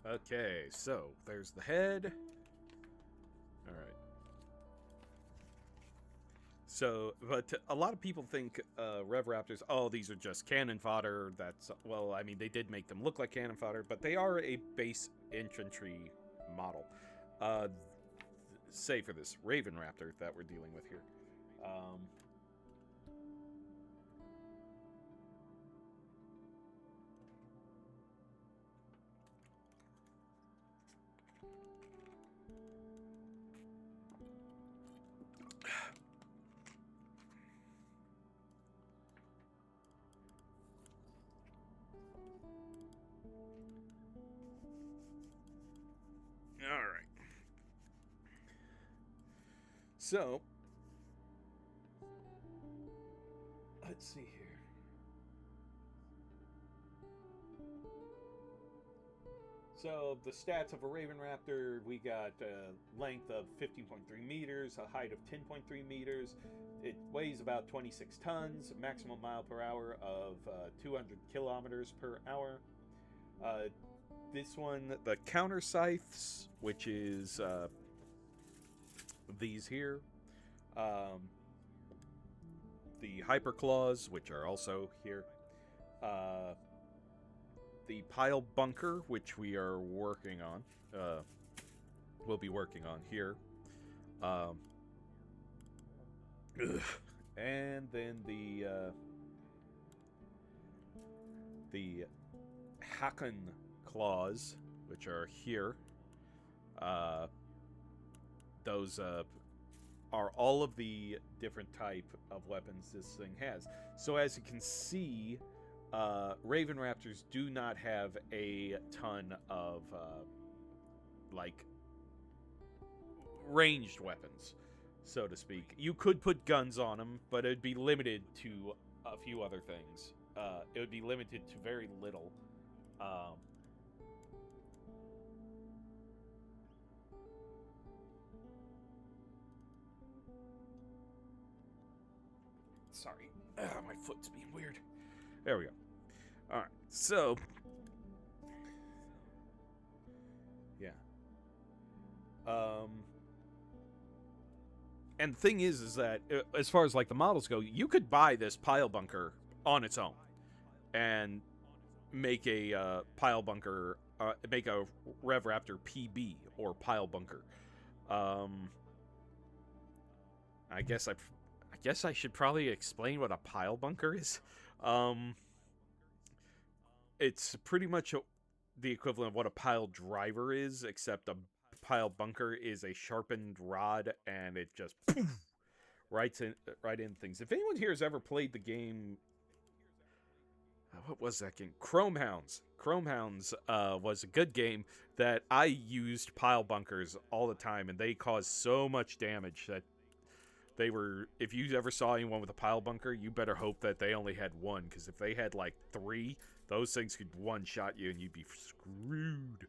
Okay, so there's the head. All right. So, but a lot of people think Rev Raptors, oh, these are just cannon fodder. That's, well, I mean, they did make them look like cannon fodder, but they are a base infantry model. Say for this Raven Raptor that we're dealing with here. All right. So, let's see here. So the stats of a Raven Raptor, we got a length of 15.3 meters, a height of 10.3 meters. It weighs about 26 tons, maximum mile per hour of 200 kilometers per hour. This one, the counter scythes, which is these here. The hyper claws, which are also here. The pile bunker, which we are working on. We'll be working on here. And then the Haken claws, which are here. Those are all of the different type of weapons this thing has. So as you can see, Raven Raptors do not have a ton of like ranged weapons, so to speak. You could put guns on them, but it'd be limited to a few other things. It would be limited to very little. Sorry, my foot's being weird. There we go. All right, so yeah. And the thing is that as far as like the models go, you could buy this pile bunker on its own and make a pile bunker, make a Rev Raptor PB or pile bunker. I guess I should probably explain what a pile bunker is. It's pretty much the equivalent of what a pile driver is, except a pile bunker is a sharpened rod, and it just right in things. If anyone here has ever played the game, what was that game? Chrome Hounds. Chrome Hounds was a good game that I used pile bunkers all the time, and they caused so much damage that they were. If you ever saw anyone with a pile bunker, you better hope that they only had one, because if they had like 3, those things could one-shot you and you'd be screwed.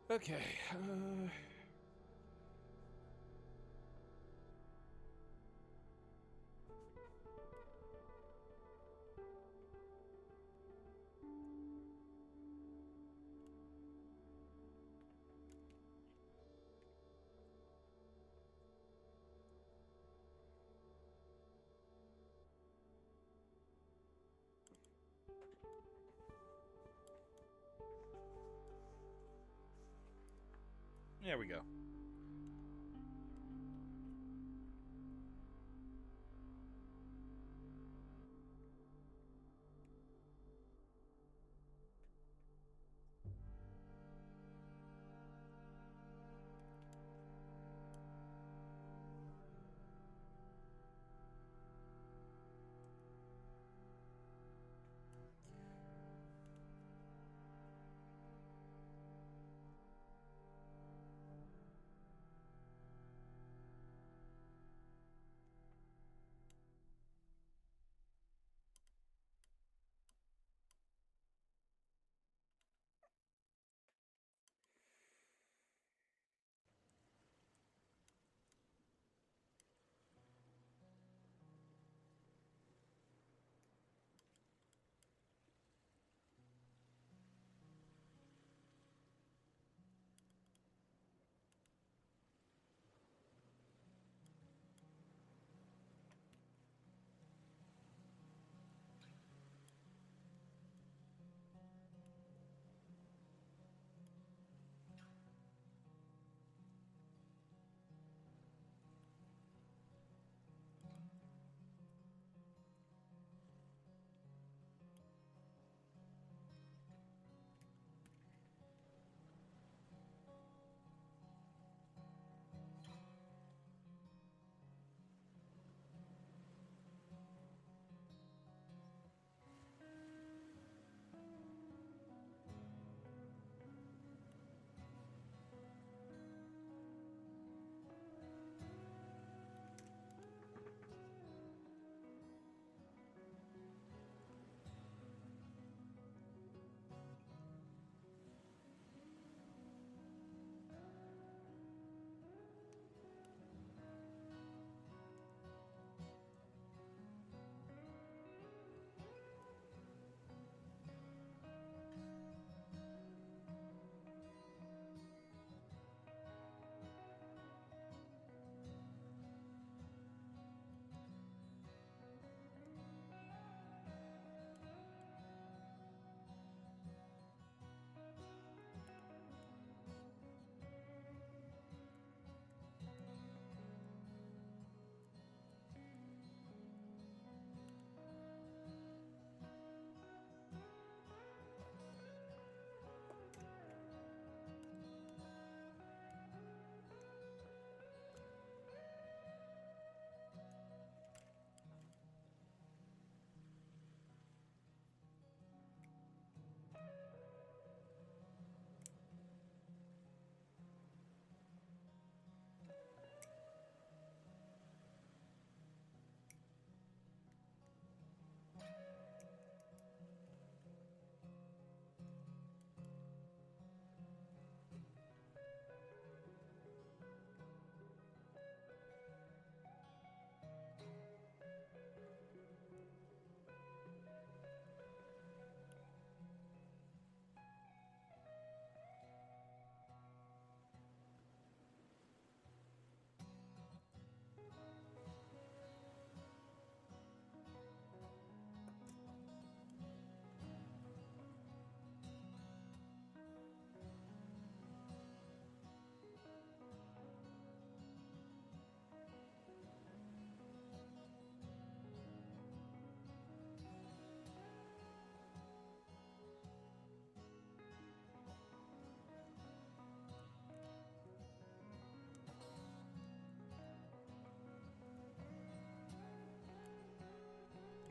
Okay. There we go.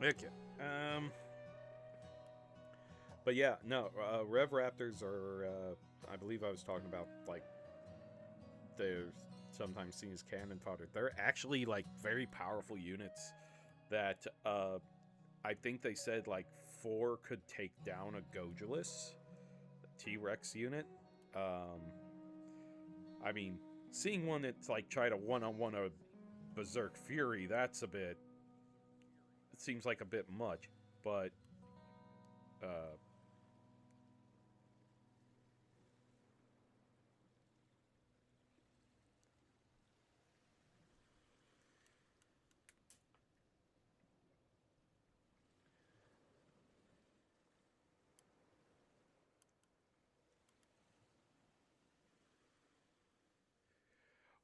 Okay. But yeah, no. Rev Raptors are. I believe I was talking about like they're sometimes seen as cannon fodder. They're actually like very powerful units that I think they said like 4 could take down a Gojulus T Rex unit. Um, I mean, seeing one that's like try to one-on-one a Berserk Fury, that's a bit. It seems like a bit much, but uh,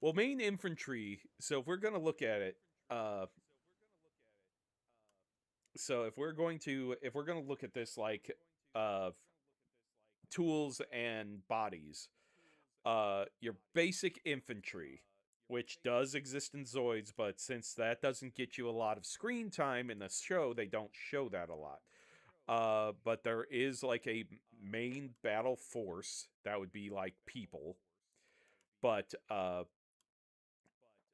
well, main infantry. So if we're gonna look at it, uh, so if we're gonna look at this like uh tools and bodies, your basic infantry, which does exist in Zoids, but since that doesn't get you a lot of screen time in the show, they don't show that a lot. But there is like a main battle force that would be like people, but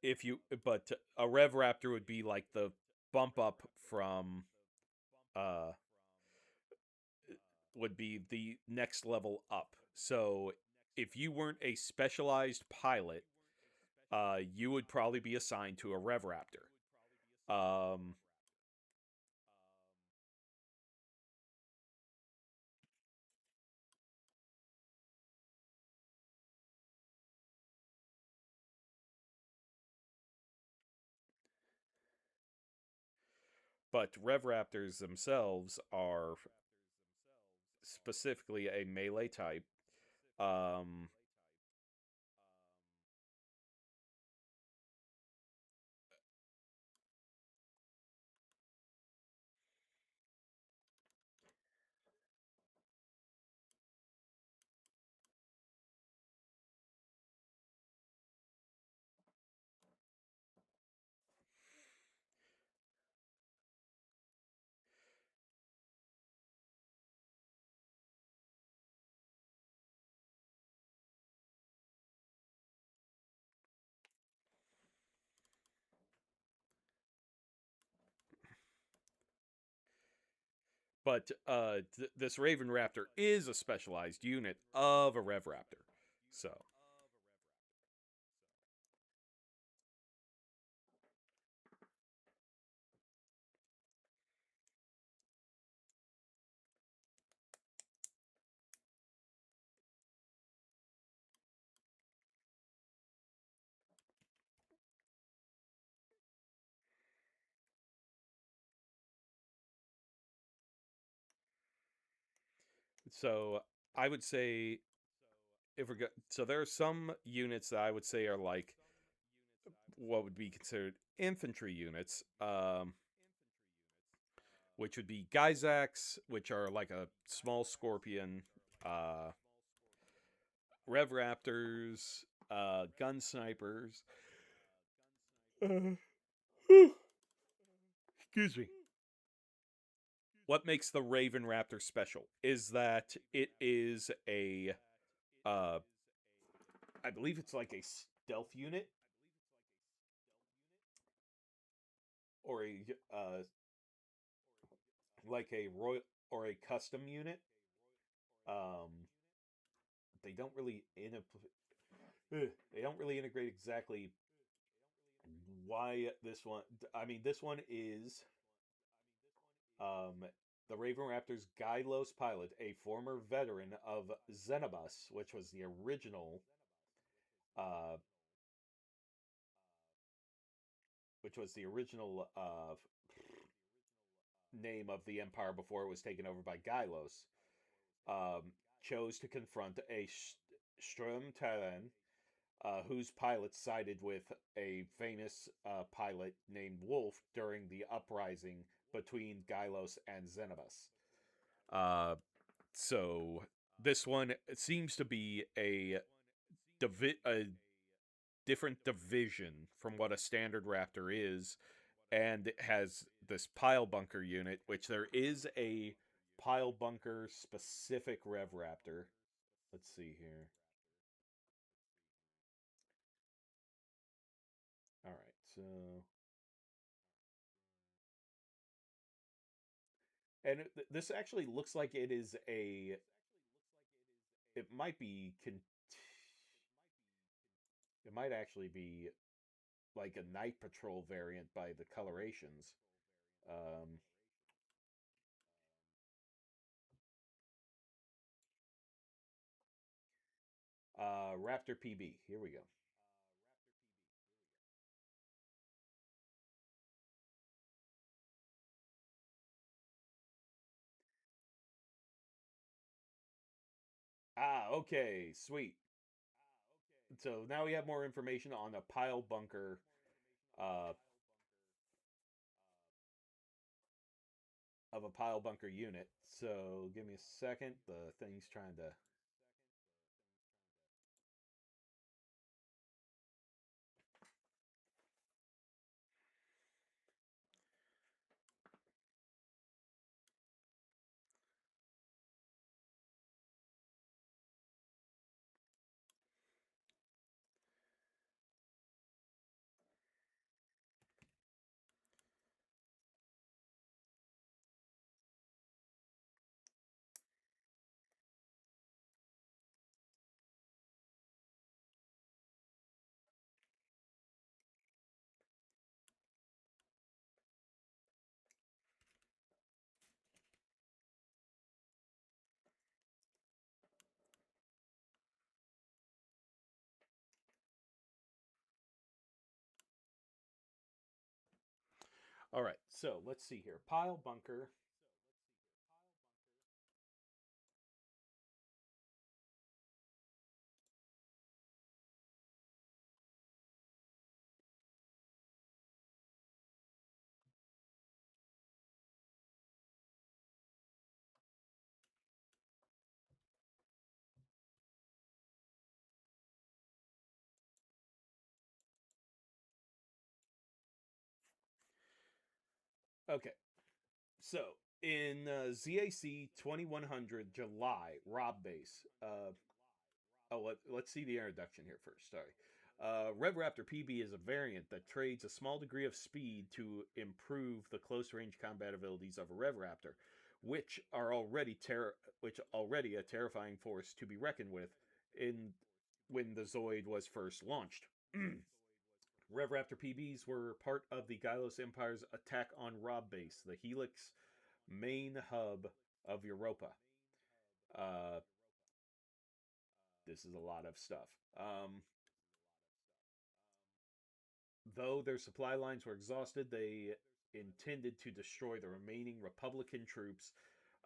if you but a Rev Raptor would be like the bump up from uh would be the next level up. So if you weren't a specialized pilot, you would probably be assigned to a Rev Raptor. Um, but Rev Raptors themselves are specifically a melee type. Um, but this Raven Raptor is a specialized unit of a Rev Raptor. So, so I would say if we're so there are some units that I would say are like what would be considered infantry units, which would be Gyzax, which are like a small scorpion, uh, Rev Raptors, gun snipers. Uh, Excuse me. What makes the Raven Raptor special is that it is a, uh, I believe it's like a stealth unit or a, uh, like a royal or a custom unit. Um, they don't really they don't really integrate exactly why this one. I mean, this one is um, the Raven Raptor's Gylos pilot, a former veteran of Xenobus, uh, which was the original name of the empire before it was taken over by Gylos, chose to confront a Strom Terran, whose pilot sided with a famous pilot named Wolf during the uprising between Gylos and Xenobus. Uh, so this one seems to be a different division from what a standard Raptor is, and it has this pile bunker unit, which there is a pile bunker specific Rev Raptor. Let's see here. All right, so and this actually looks like it is a. It might be It might actually be like a night patrol variant by the colorations. Um, Raptor PB. Here we go. Ah, okay, sweet. So now we have more information on a pile bunker, uh, of a pile bunker unit. So give me a second. The thing's trying to. All right, so let's see here. Pile bunker. Okay, so in ZAC 2100 July, Rob Base. Let's see the introduction here first. Sorry. Rev Raptor PB is a variant that trades a small degree of speed to improve the close range combat abilities of a Rev Raptor, which are already a terrifying force to be reckoned with in when the Zoid was first launched. Rev Raptor PBs were part of the Gylos Empire's attack on Rob Base, the Helix main hub of Europa. Uh, this is a lot of stuff. Though their supply lines were exhausted, they intended to destroy the remaining Republican troops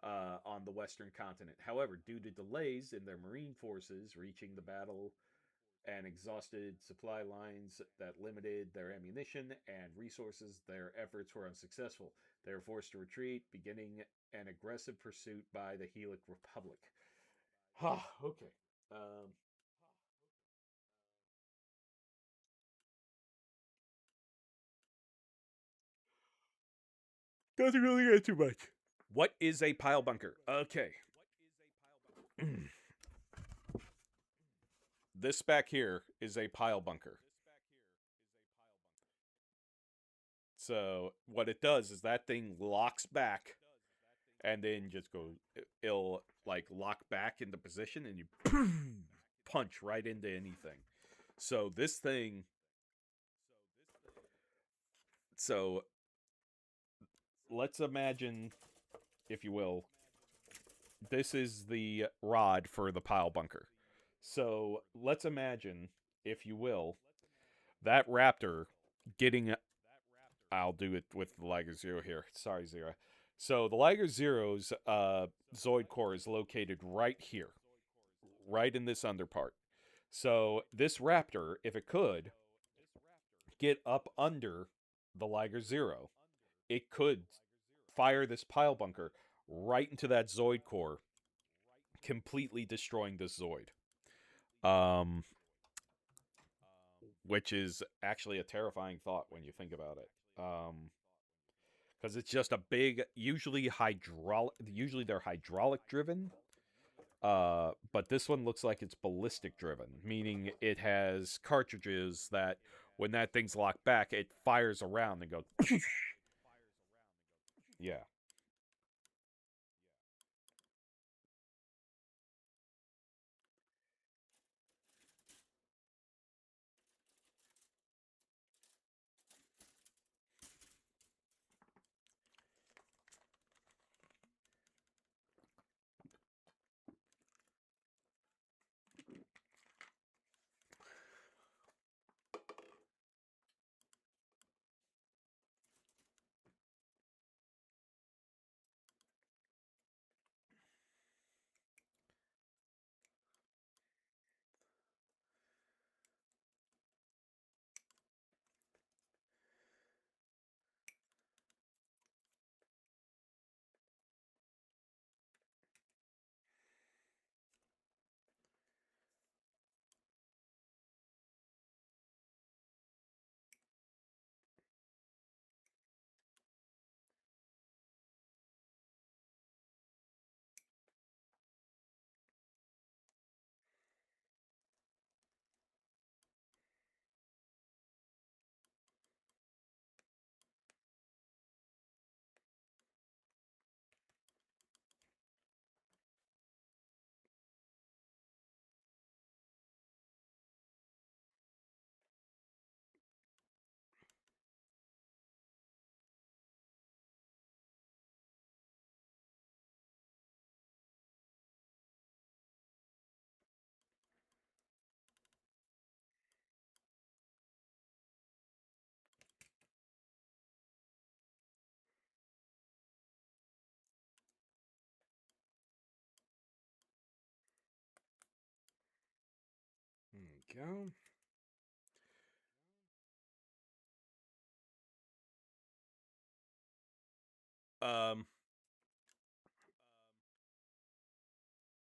on the Western continent. However, due to delays in their marine forces reaching the battle and exhausted supply lines that limited their ammunition and resources, their efforts were unsuccessful. They were forced to retreat, beginning an aggressive pursuit by the Helic Republic. Okay. Um, doesn't really get too much. What is a pile bunker? Okay. This back here is a pile bunker. So what it does is that thing locks back and then just goes. It'll like lock back into position and you punch right into anything. So this thing. So let's imagine, if you will, this is the rod for the pile bunker. So let's imagine, if you will, that raptor getting. I'll do it with the Liger Zero here. Sorry, Zero. So the Liger Zero's Zoid core is located right here, right in this underpart. So this raptor, if it could get up under the Liger Zero, it could fire this pile bunker right into that Zoid core, completely destroying this Zoid. Um, which is actually a terrifying thought when you think about it. Because it's just a big, usually they're hydraulic driven. But this one looks like it's ballistic driven, meaning it has cartridges that when that thing's locked back, it fires around and goes. Yeah. go.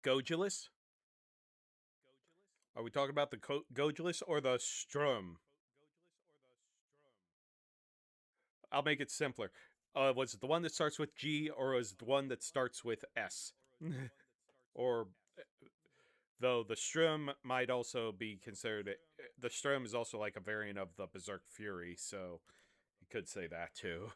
Gojulus? Are we talking about the Gojulus or the Strum? I'll make it simpler. Was it the one that starts with G or was it the one that starts with S? Or though the Strum might also be considered. The Strum is also like a variant of the Berserk Fury, so you could say that too.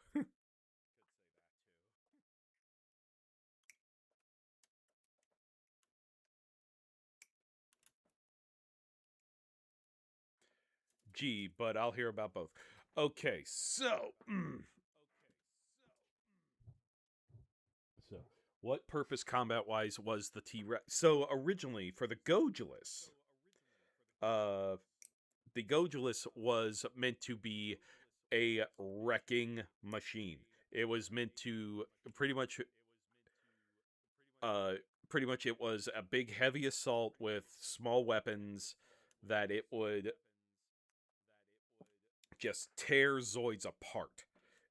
G, but I'll hear about both. Okay, so. So, what purpose combat wise was the T Rex? So, originally for the Gojulus, uh, the Gojulus was meant to be a wrecking machine. It was meant to uh, pretty much it was a big heavy assault with small weapons that it would just tear Zoids apart.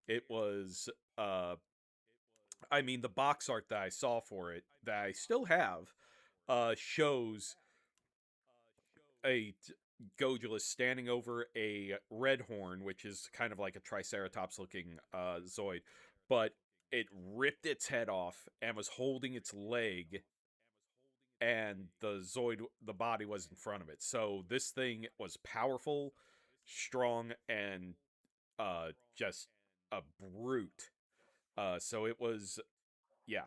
It was, uh, I mean, the box art that I saw for it that I still have, shows a Gojulus standing over a red horn, which is kind of like a Triceratops looking Zoid, but it ripped its head off and was holding its leg, and the body was in front of it. So this thing was powerful, strong, and just a brute. So it was, yeah.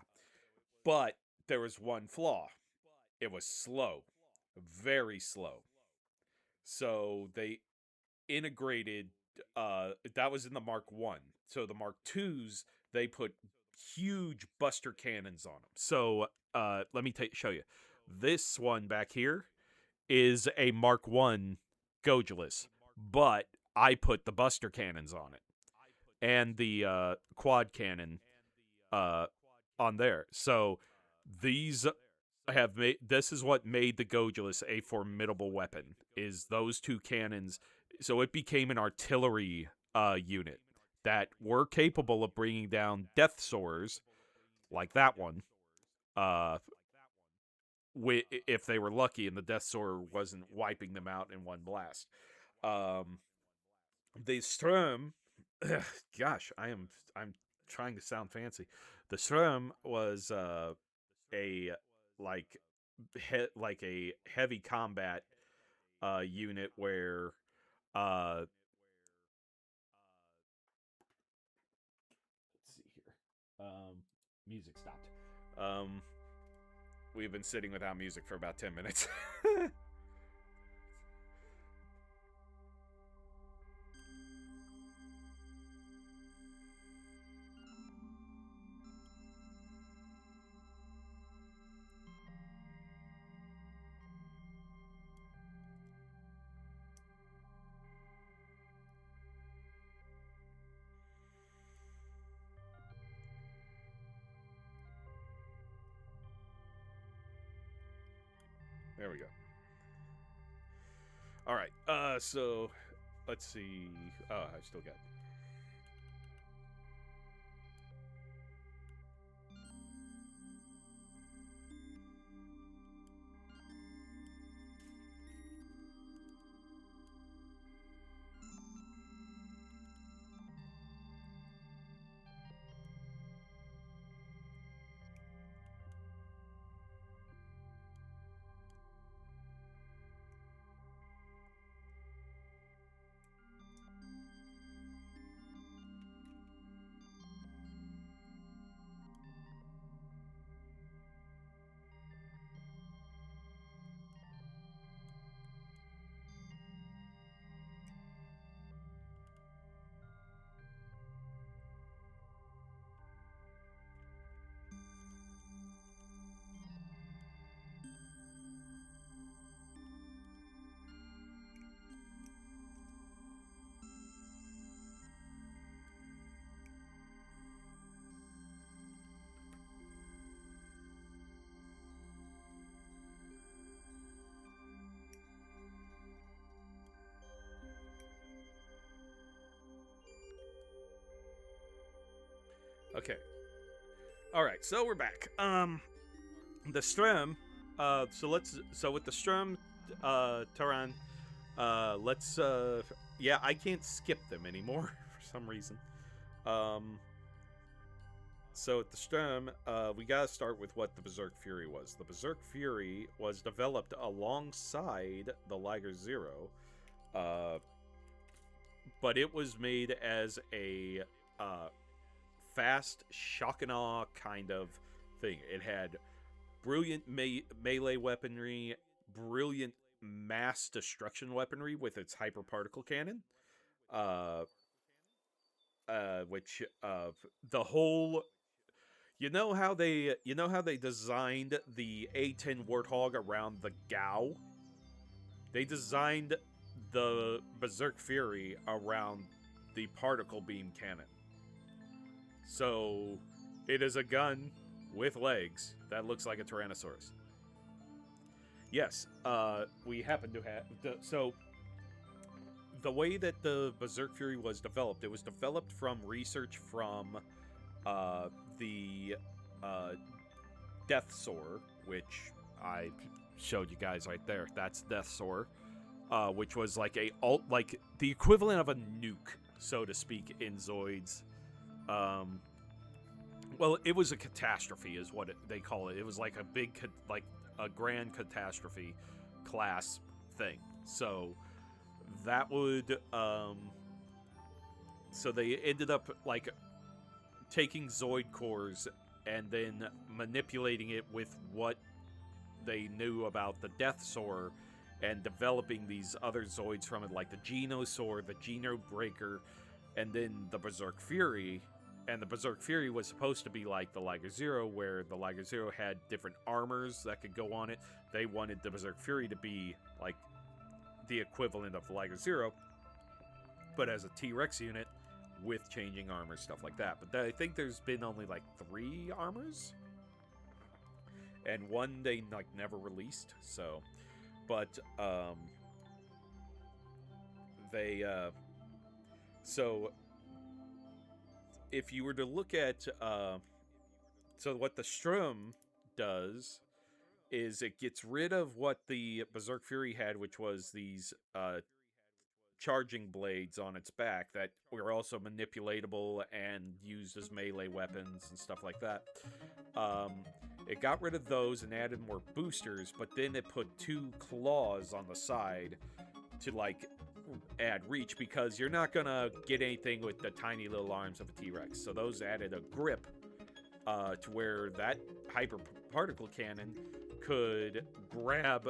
But there was one flaw. It was slow, very slow. So they integrated, that was in the Mark 1. So the Mark 2s, they put huge buster cannons on them. So let me show you. This one back here is a Mark 1 Gojulus, but I put the buster cannons on it and the quad cannon uh, on there. So these have made, this is what made the Gojulus a formidable weapon, is those two cannons. So it became an artillery unit that were capable of bringing down death soars like that one, uh, if they were lucky and the death soar wasn't wiping them out in one blast. Um, the Strom, gosh, I'm trying to sound fancy. The Strom was a like like a heavy combat unit where let's see here. Music stopped. We've been sitting without music for about 10 minutes. There we go. All right. So let's see. Oh, I still got. Okay. All right, so we're back. The Strum. So with the Strum, Taran, let's. Yeah, I can't skip them anymore for some reason. So at the Strum, we gotta start with what the Berserk Fury was. The Berserk Fury was developed alongside the Liger Zero, but it was made as a fast shock and awe kind of thing. It had brilliant melee weaponry, brilliant mass destruction weaponry with its hyperparticle cannon, uh, which the whole you know how they designed the A10 Warthog around the Gao? They designed the Berserk Fury around the particle beam cannon. So it is a gun with legs that looks like a Tyrannosaurus. Yes, we happen to have so the way that the Berserk Fury was developed. It was developed from research from the Death Soar, which I showed you guys right there. That's Death Soar, which was like like the equivalent of a nuke, so to speak, in Zoids. Well, it was a catastrophe, is what they call it. It was like a big, like a grand catastrophe class thing. So that would, so they ended up like taking Zoid cores and then manipulating it with what they knew about the Death Soar and developing these other Zoids from it, like the Genosaur, the Geno Breaker, and then the Berserk Fury. And the Berserk Fury was supposed to be like the Liger Zero, where the Liger Zero had different armors that could go on it. They wanted the Berserk Fury to be like the equivalent of the Liger Zero, but as a T-Rex unit with changing armor, stuff like that. But I think there's been only like 3 armors, and one they like never released. So, but they so if you were to look at so what the Strum does is it gets rid of what the Berserk Fury had, which was these charging blades on its back that were also manipulatable and used as melee weapons and stuff like that. It got rid of those and added more boosters, but then it put 2 claws on the side to like add reach, because you're not gonna get anything with the tiny little arms of a T-Rex. So those added a grip to where that hyper particle cannon could grab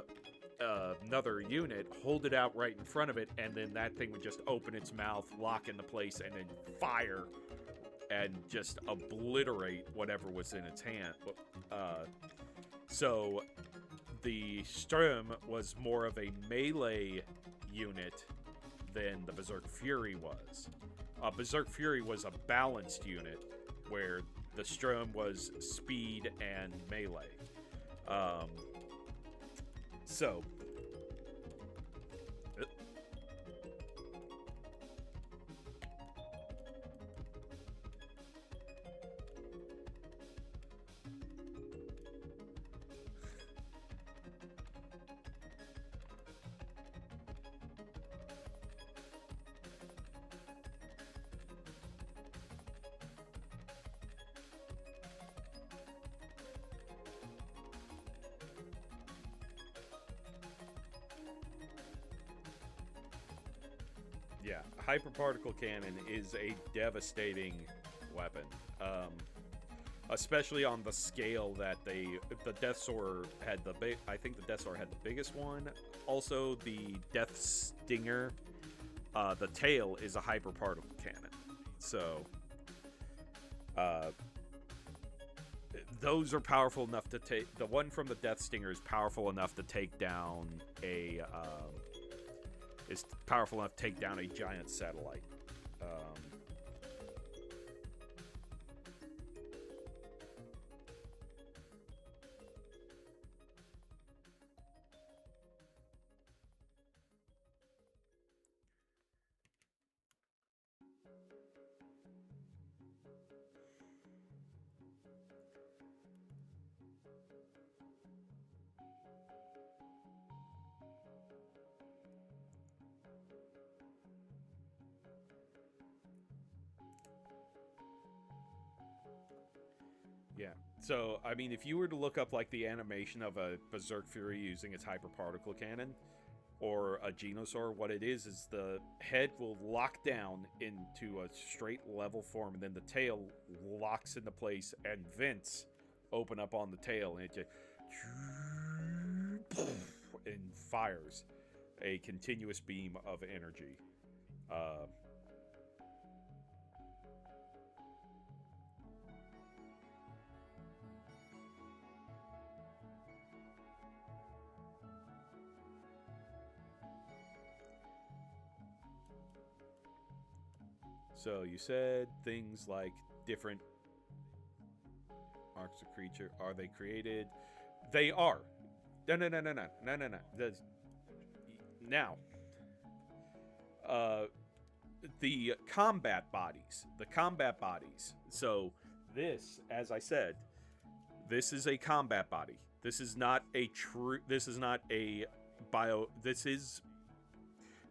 another unit, hold it out right in front of it, and then that thing would just open its mouth, lock into place, and then fire and just obliterate whatever was in its hand. So the Strum was more of a melee unit than the Berserk Fury was. Berserk Fury was a balanced unit, where the Strum was speed and melee. So yeah, hyperparticle cannon is a devastating weapon, especially on the scale that the Death Soar had the big. I think the Death Soar had the biggest one. Also, the Death Stinger, the tail is a hyperparticle cannon. So, those are powerful enough to take. The one from the Death Stinger is powerful enough to take down a. Is powerful enough to take down a giant satellite. Yeah. So, I mean, if you were to look up like the animation of a Berserk Fury using its hyperparticle cannon or a Genosaur, what it is the head will lock down into a straight level form, and then the tail locks into place, and vents open up on the tail, and it just and fires a continuous beam of energy. Uh, so you said things like different arcs of creature. Are they created? They are. No. Now, uh, the combat bodies. The combat bodies. So this, as I said, this is a combat body. This is not a true. This is not a bio. This is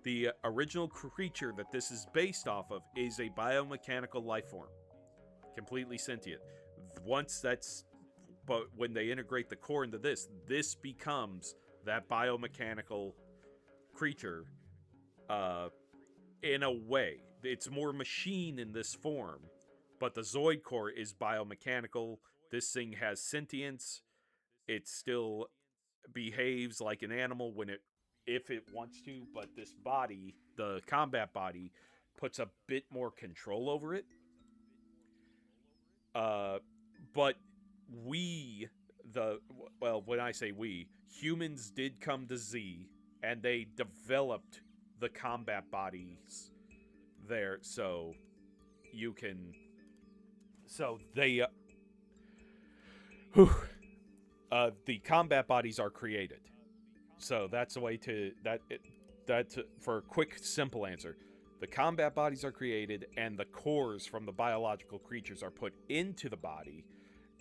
the original creature that this is based off of is a biomechanical life form, completely sentient. Once that's, but when they integrate the core into this, this becomes that biomechanical creature. In a way, it's more machine in this form, but the Zoid core is biomechanical. This thing has sentience. It still behaves like an animal when it, if it wants to, but this body, the combat body, puts a bit more control over it. Uh, but we, the well, when I say we, humans did come to Z, and they developed the combat bodies there, so you can. So they, the combat bodies are created. So that's the way to that for a quick, simple answer. The combat bodies are created, and the cores from the biological creatures are put into the body,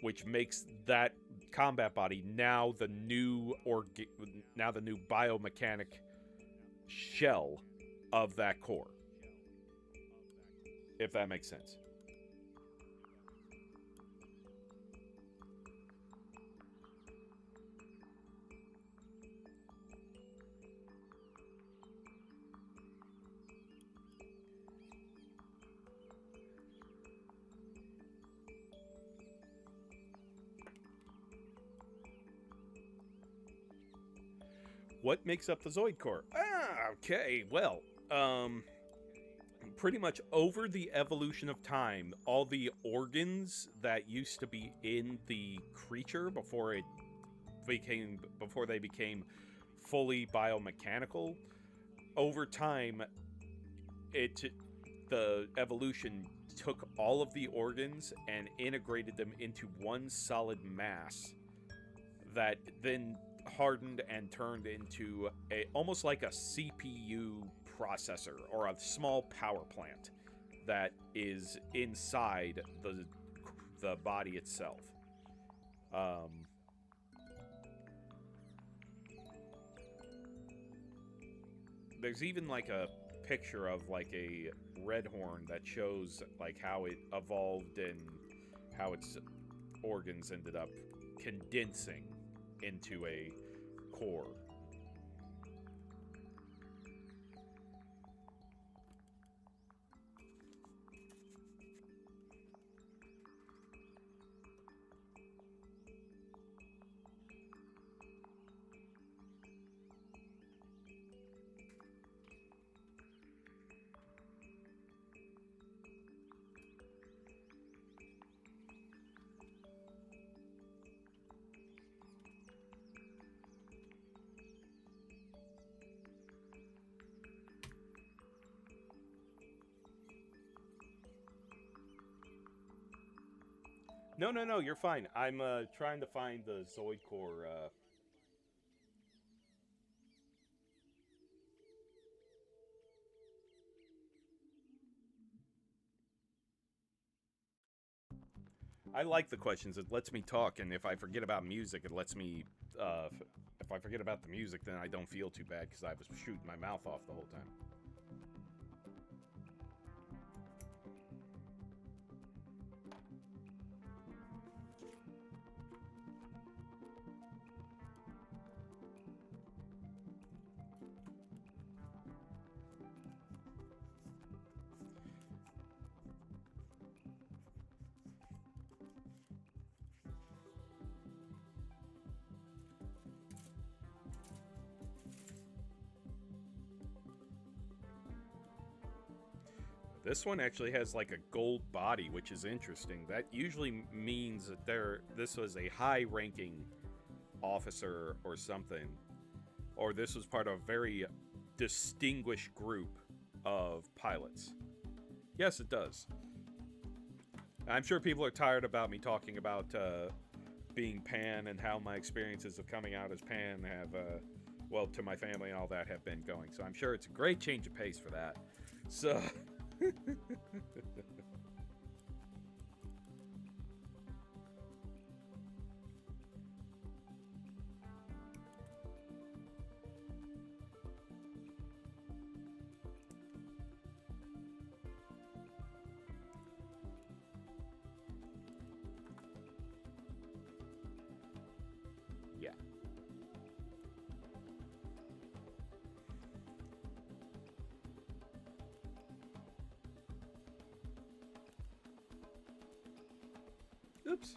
which makes that combat body now the new now the new biomechanic shell of that core. If that makes sense. What makes up the Zoid core? Okay. Well, pretty much over the evolution of time, all the organs that used to be in the creature before they became fully biomechanical, over time, the evolution took all of the organs and integrated them into one solid mass that then hardened and turned into a almost like a CPU processor or a small power plant that is inside the body itself. Um, there's even like a picture of like a red horn that shows like how it evolved and how its organs ended up condensing into a core. No, you're fine. I'm trying to find the Zoid core. I like the questions. It lets me talk, and if I forget about music, it lets me. If I forget about the music, then I don't feel too bad because I was shooting my mouth off the whole time. This one actually has like a gold body, which is interesting. That usually means that this was a high-ranking officer or something, or this was part of a very distinguished group of pilots. Yes, it does. I'm sure people are tired about me talking about being Pan and how my experiences of coming out as Pan have, well, to my family and all that have been going. So I'm sure it's a great change of pace for that. So... yeah. Oops.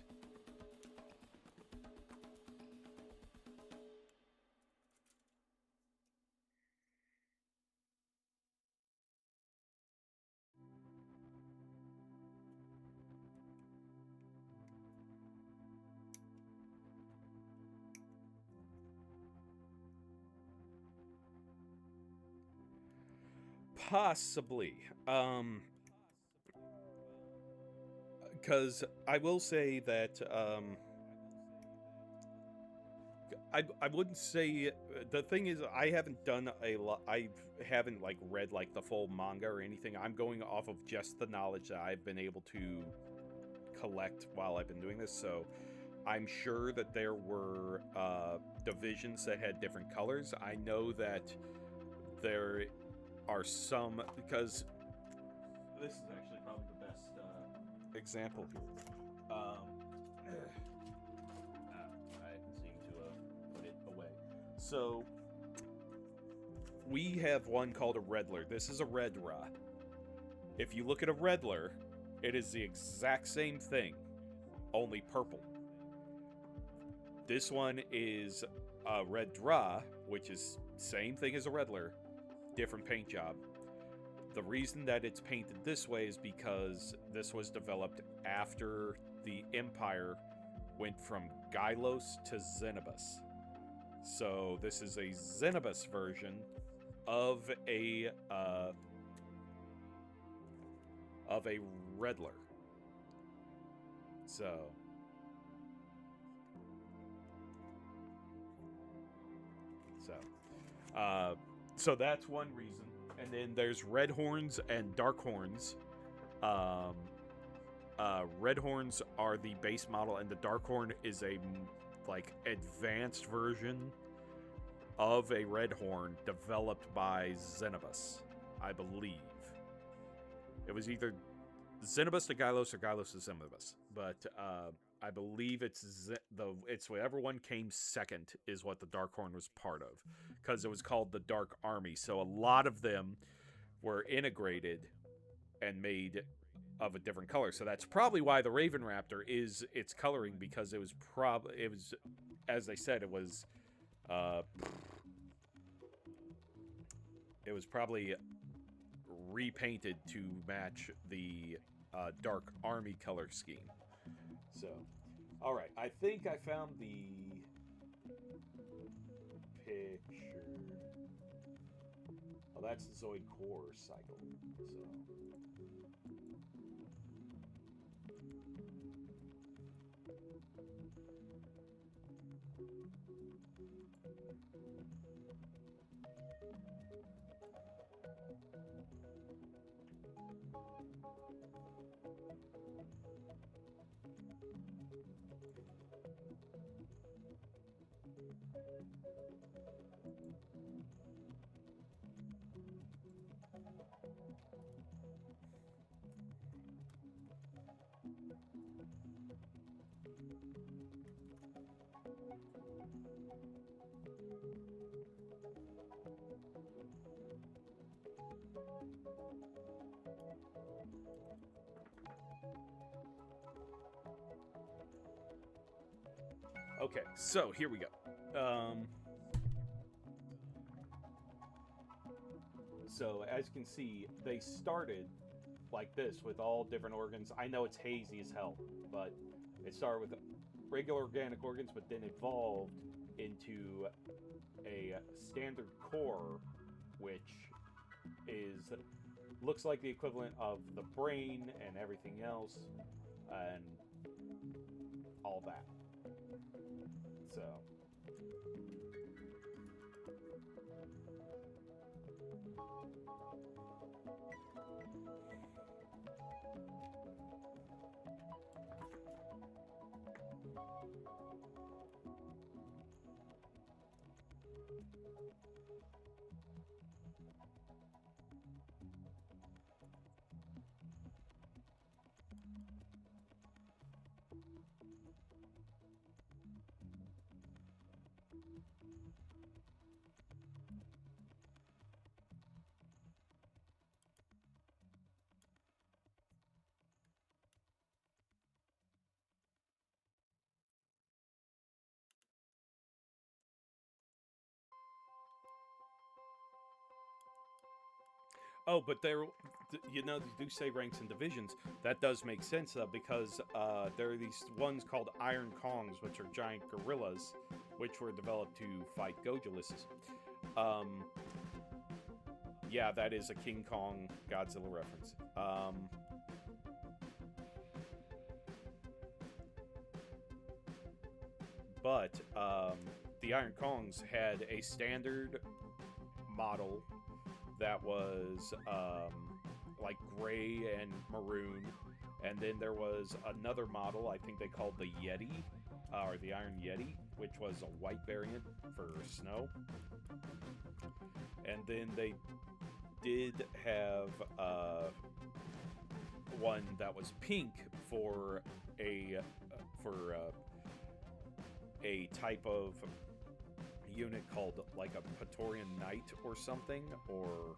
Possibly. Because I will say that I wouldn't say the thing is I haven't done a lot. I haven't like read like the full manga or anything. I'm going off of just the knowledge that I've been able to collect while I've been doing this. So I'm sure that there were divisions that had different colors. I know that there are some because this is actually probably the best example here. I seem to put it away. So we have one called a Redler. This is a Redra. If you look at a Redler, it is the exact same thing, only purple. This one is a Redra, which is same thing as a Redler, different paint job. The reason that it's painted this way is because this was developed after the Empire went from Gylos to Xenobus. So this is a Xenobus version of a Redler. So that's one reason. And then there's red horns and dark horns. Red horns are the base model, and the dark horn is a like advanced version of a red horn developed by Xenobus, I believe. It was either Xenobus to Gylos or Gylos to Xenobus, but I believe it's whatever one came second is what the dark horn was part of, because it was called the Dark Army. So a lot of them were integrated and made of a different color. So that's probably why the Raven Raptor is its coloring, because it was as they said, it was probably repainted to match the Dark Army color scheme. So, all right, I think I found the picture. Oh, that's the Zoid core cycle. So. Okay, so here we go. So as you can see, they started like this with all different organs. I know it's hazy as hell, but it started with regular organic organs, but then evolved into a standard core, which is looks like the equivalent of the brain and everything else, and all that. So. Oh, but there, you know, they do say ranks and divisions. That does make sense, though, because there are these ones called Iron Kongs, which are giant gorillas, which were developed to fight Gojulises. Um, yeah, that is a King Kong Godzilla reference. But the Iron Kongs had a standard model that was like gray and maroon, and then there was another model I think they called the Yeti, or the Iron Yeti, which was a white variant for snow. And then they did have one that was pink for a for a type of unit called like a Praetorian Knight or something, or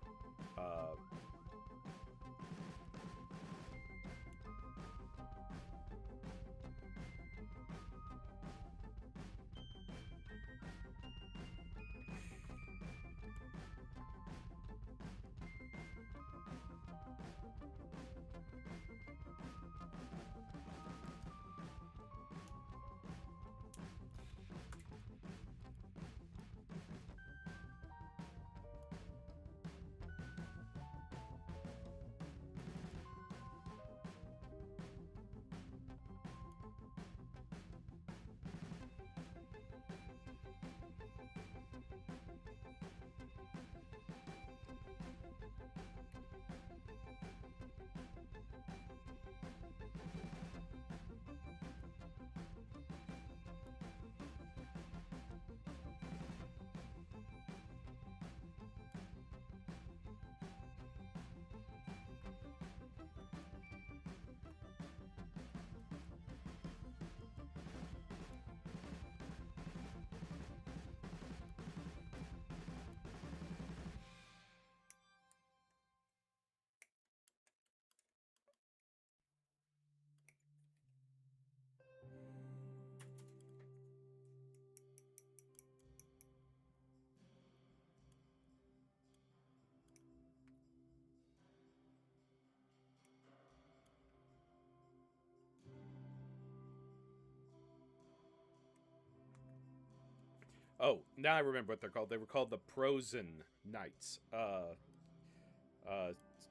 oh, now I remember what they're called. They were called the Prosen Knights,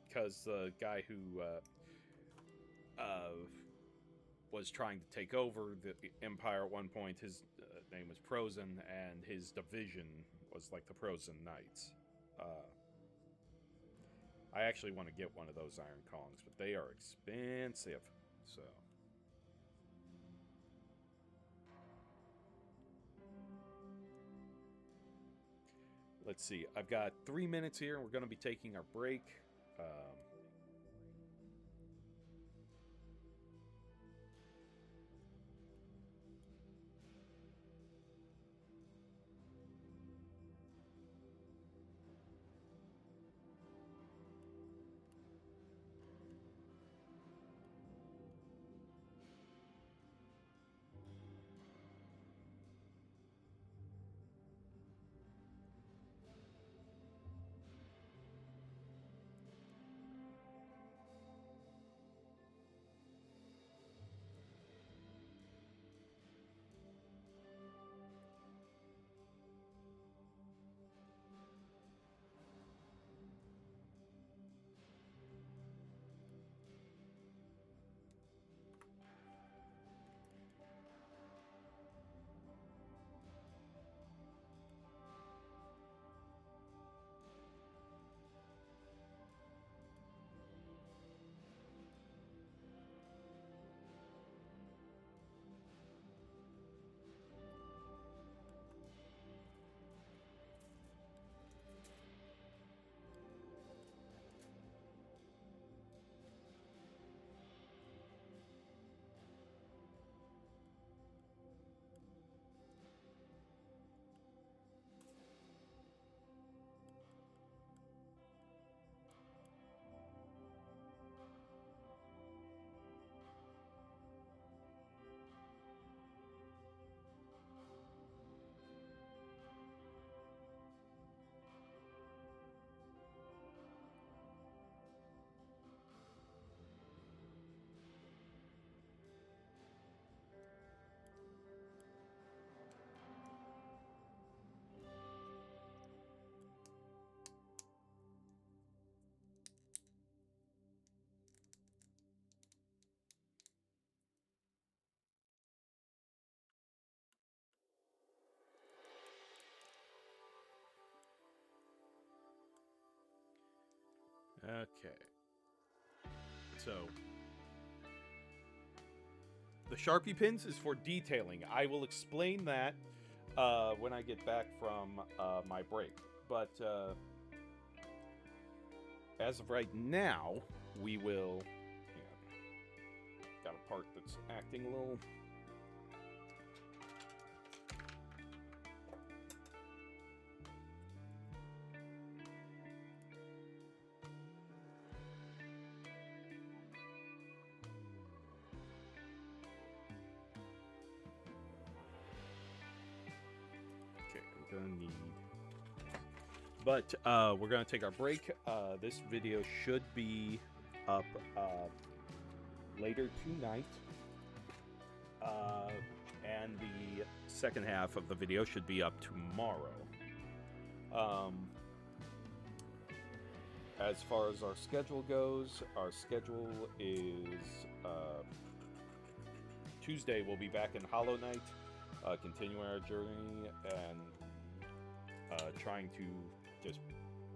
because the guy who was trying to take over the empire at one point, his name was Prosen, and his division was like the Prosen Knights. I actually want to get one of those Iron Kongs, but they are expensive. So. let's see. I've got 3 minutes here, and we're going to be taking our break. Okay. So, the Sharpie pins is for detailing. I will explain that when I get back from my break. But as of right now, we will... Got a part that's acting a little... Gonna need, but we're gonna take our break. This video should be up later tonight, and the second half of the video should be up tomorrow. As far as our schedule goes, our schedule is Tuesday. We'll be back in Hollow Knight, continuing our journey and trying to just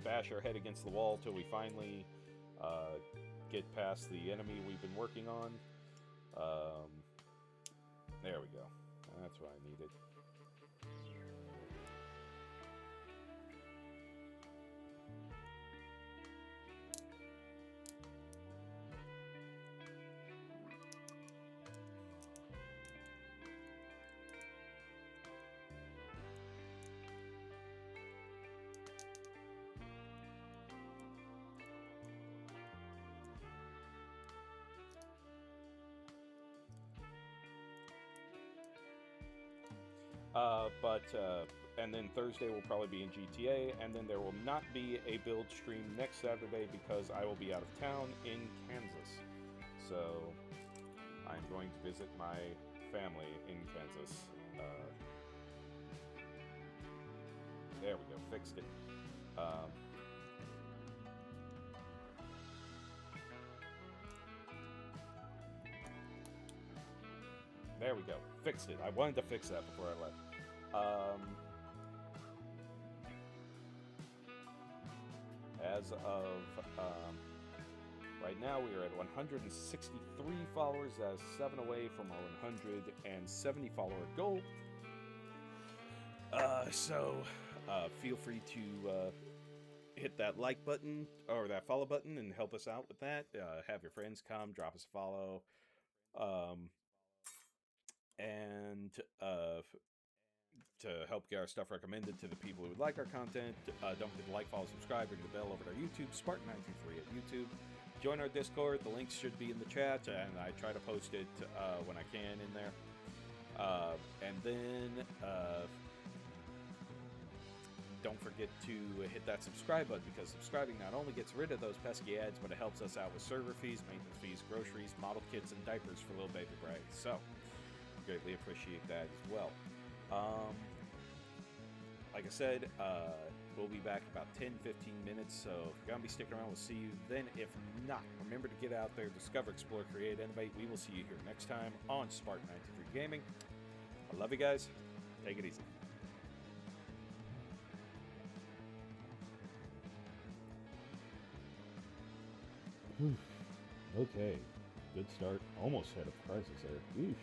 bash our head against the wall till we finally get past the enemy we've been working on. There we go. That's what I needed. And then Thursday will probably be in GTA, and then there will not be a build stream next Saturday because I will be out of town in Kansas. So I'm going to visit my family in Kansas. There we go, fixed it. There we go, fixed it. I wanted to fix that before I left. As of right now, we are at 163 followers. That's 7 away from our 170 follower goal. Feel free to hit that like button or that follow button and help us out with that. Have your friends come, drop us a follow. And to help get our stuff recommended to the people who would like our content, don't forget to like, follow, subscribe, ring the bell over at our YouTube, Spartan923 at YouTube. Join our Discord. The links should be in the chat, and I try to post it when I can in there. And then don't forget to hit that subscribe button, because subscribing not only gets rid of those pesky ads, but it helps us out with server fees, maintenance fees, groceries, model kits, and diapers for little baby Bray. So, greatly appreciate that as well. Like I said, we'll be back in about 10-15 minutes, so if you're going to be sticking around, we'll see you then. If not, remember to get out there, discover, explore, create, innovate. We will see you here next time on Spartan923 Gaming. I love you guys. Take it easy. Okay, good start. Almost had a crisis there. Eesh.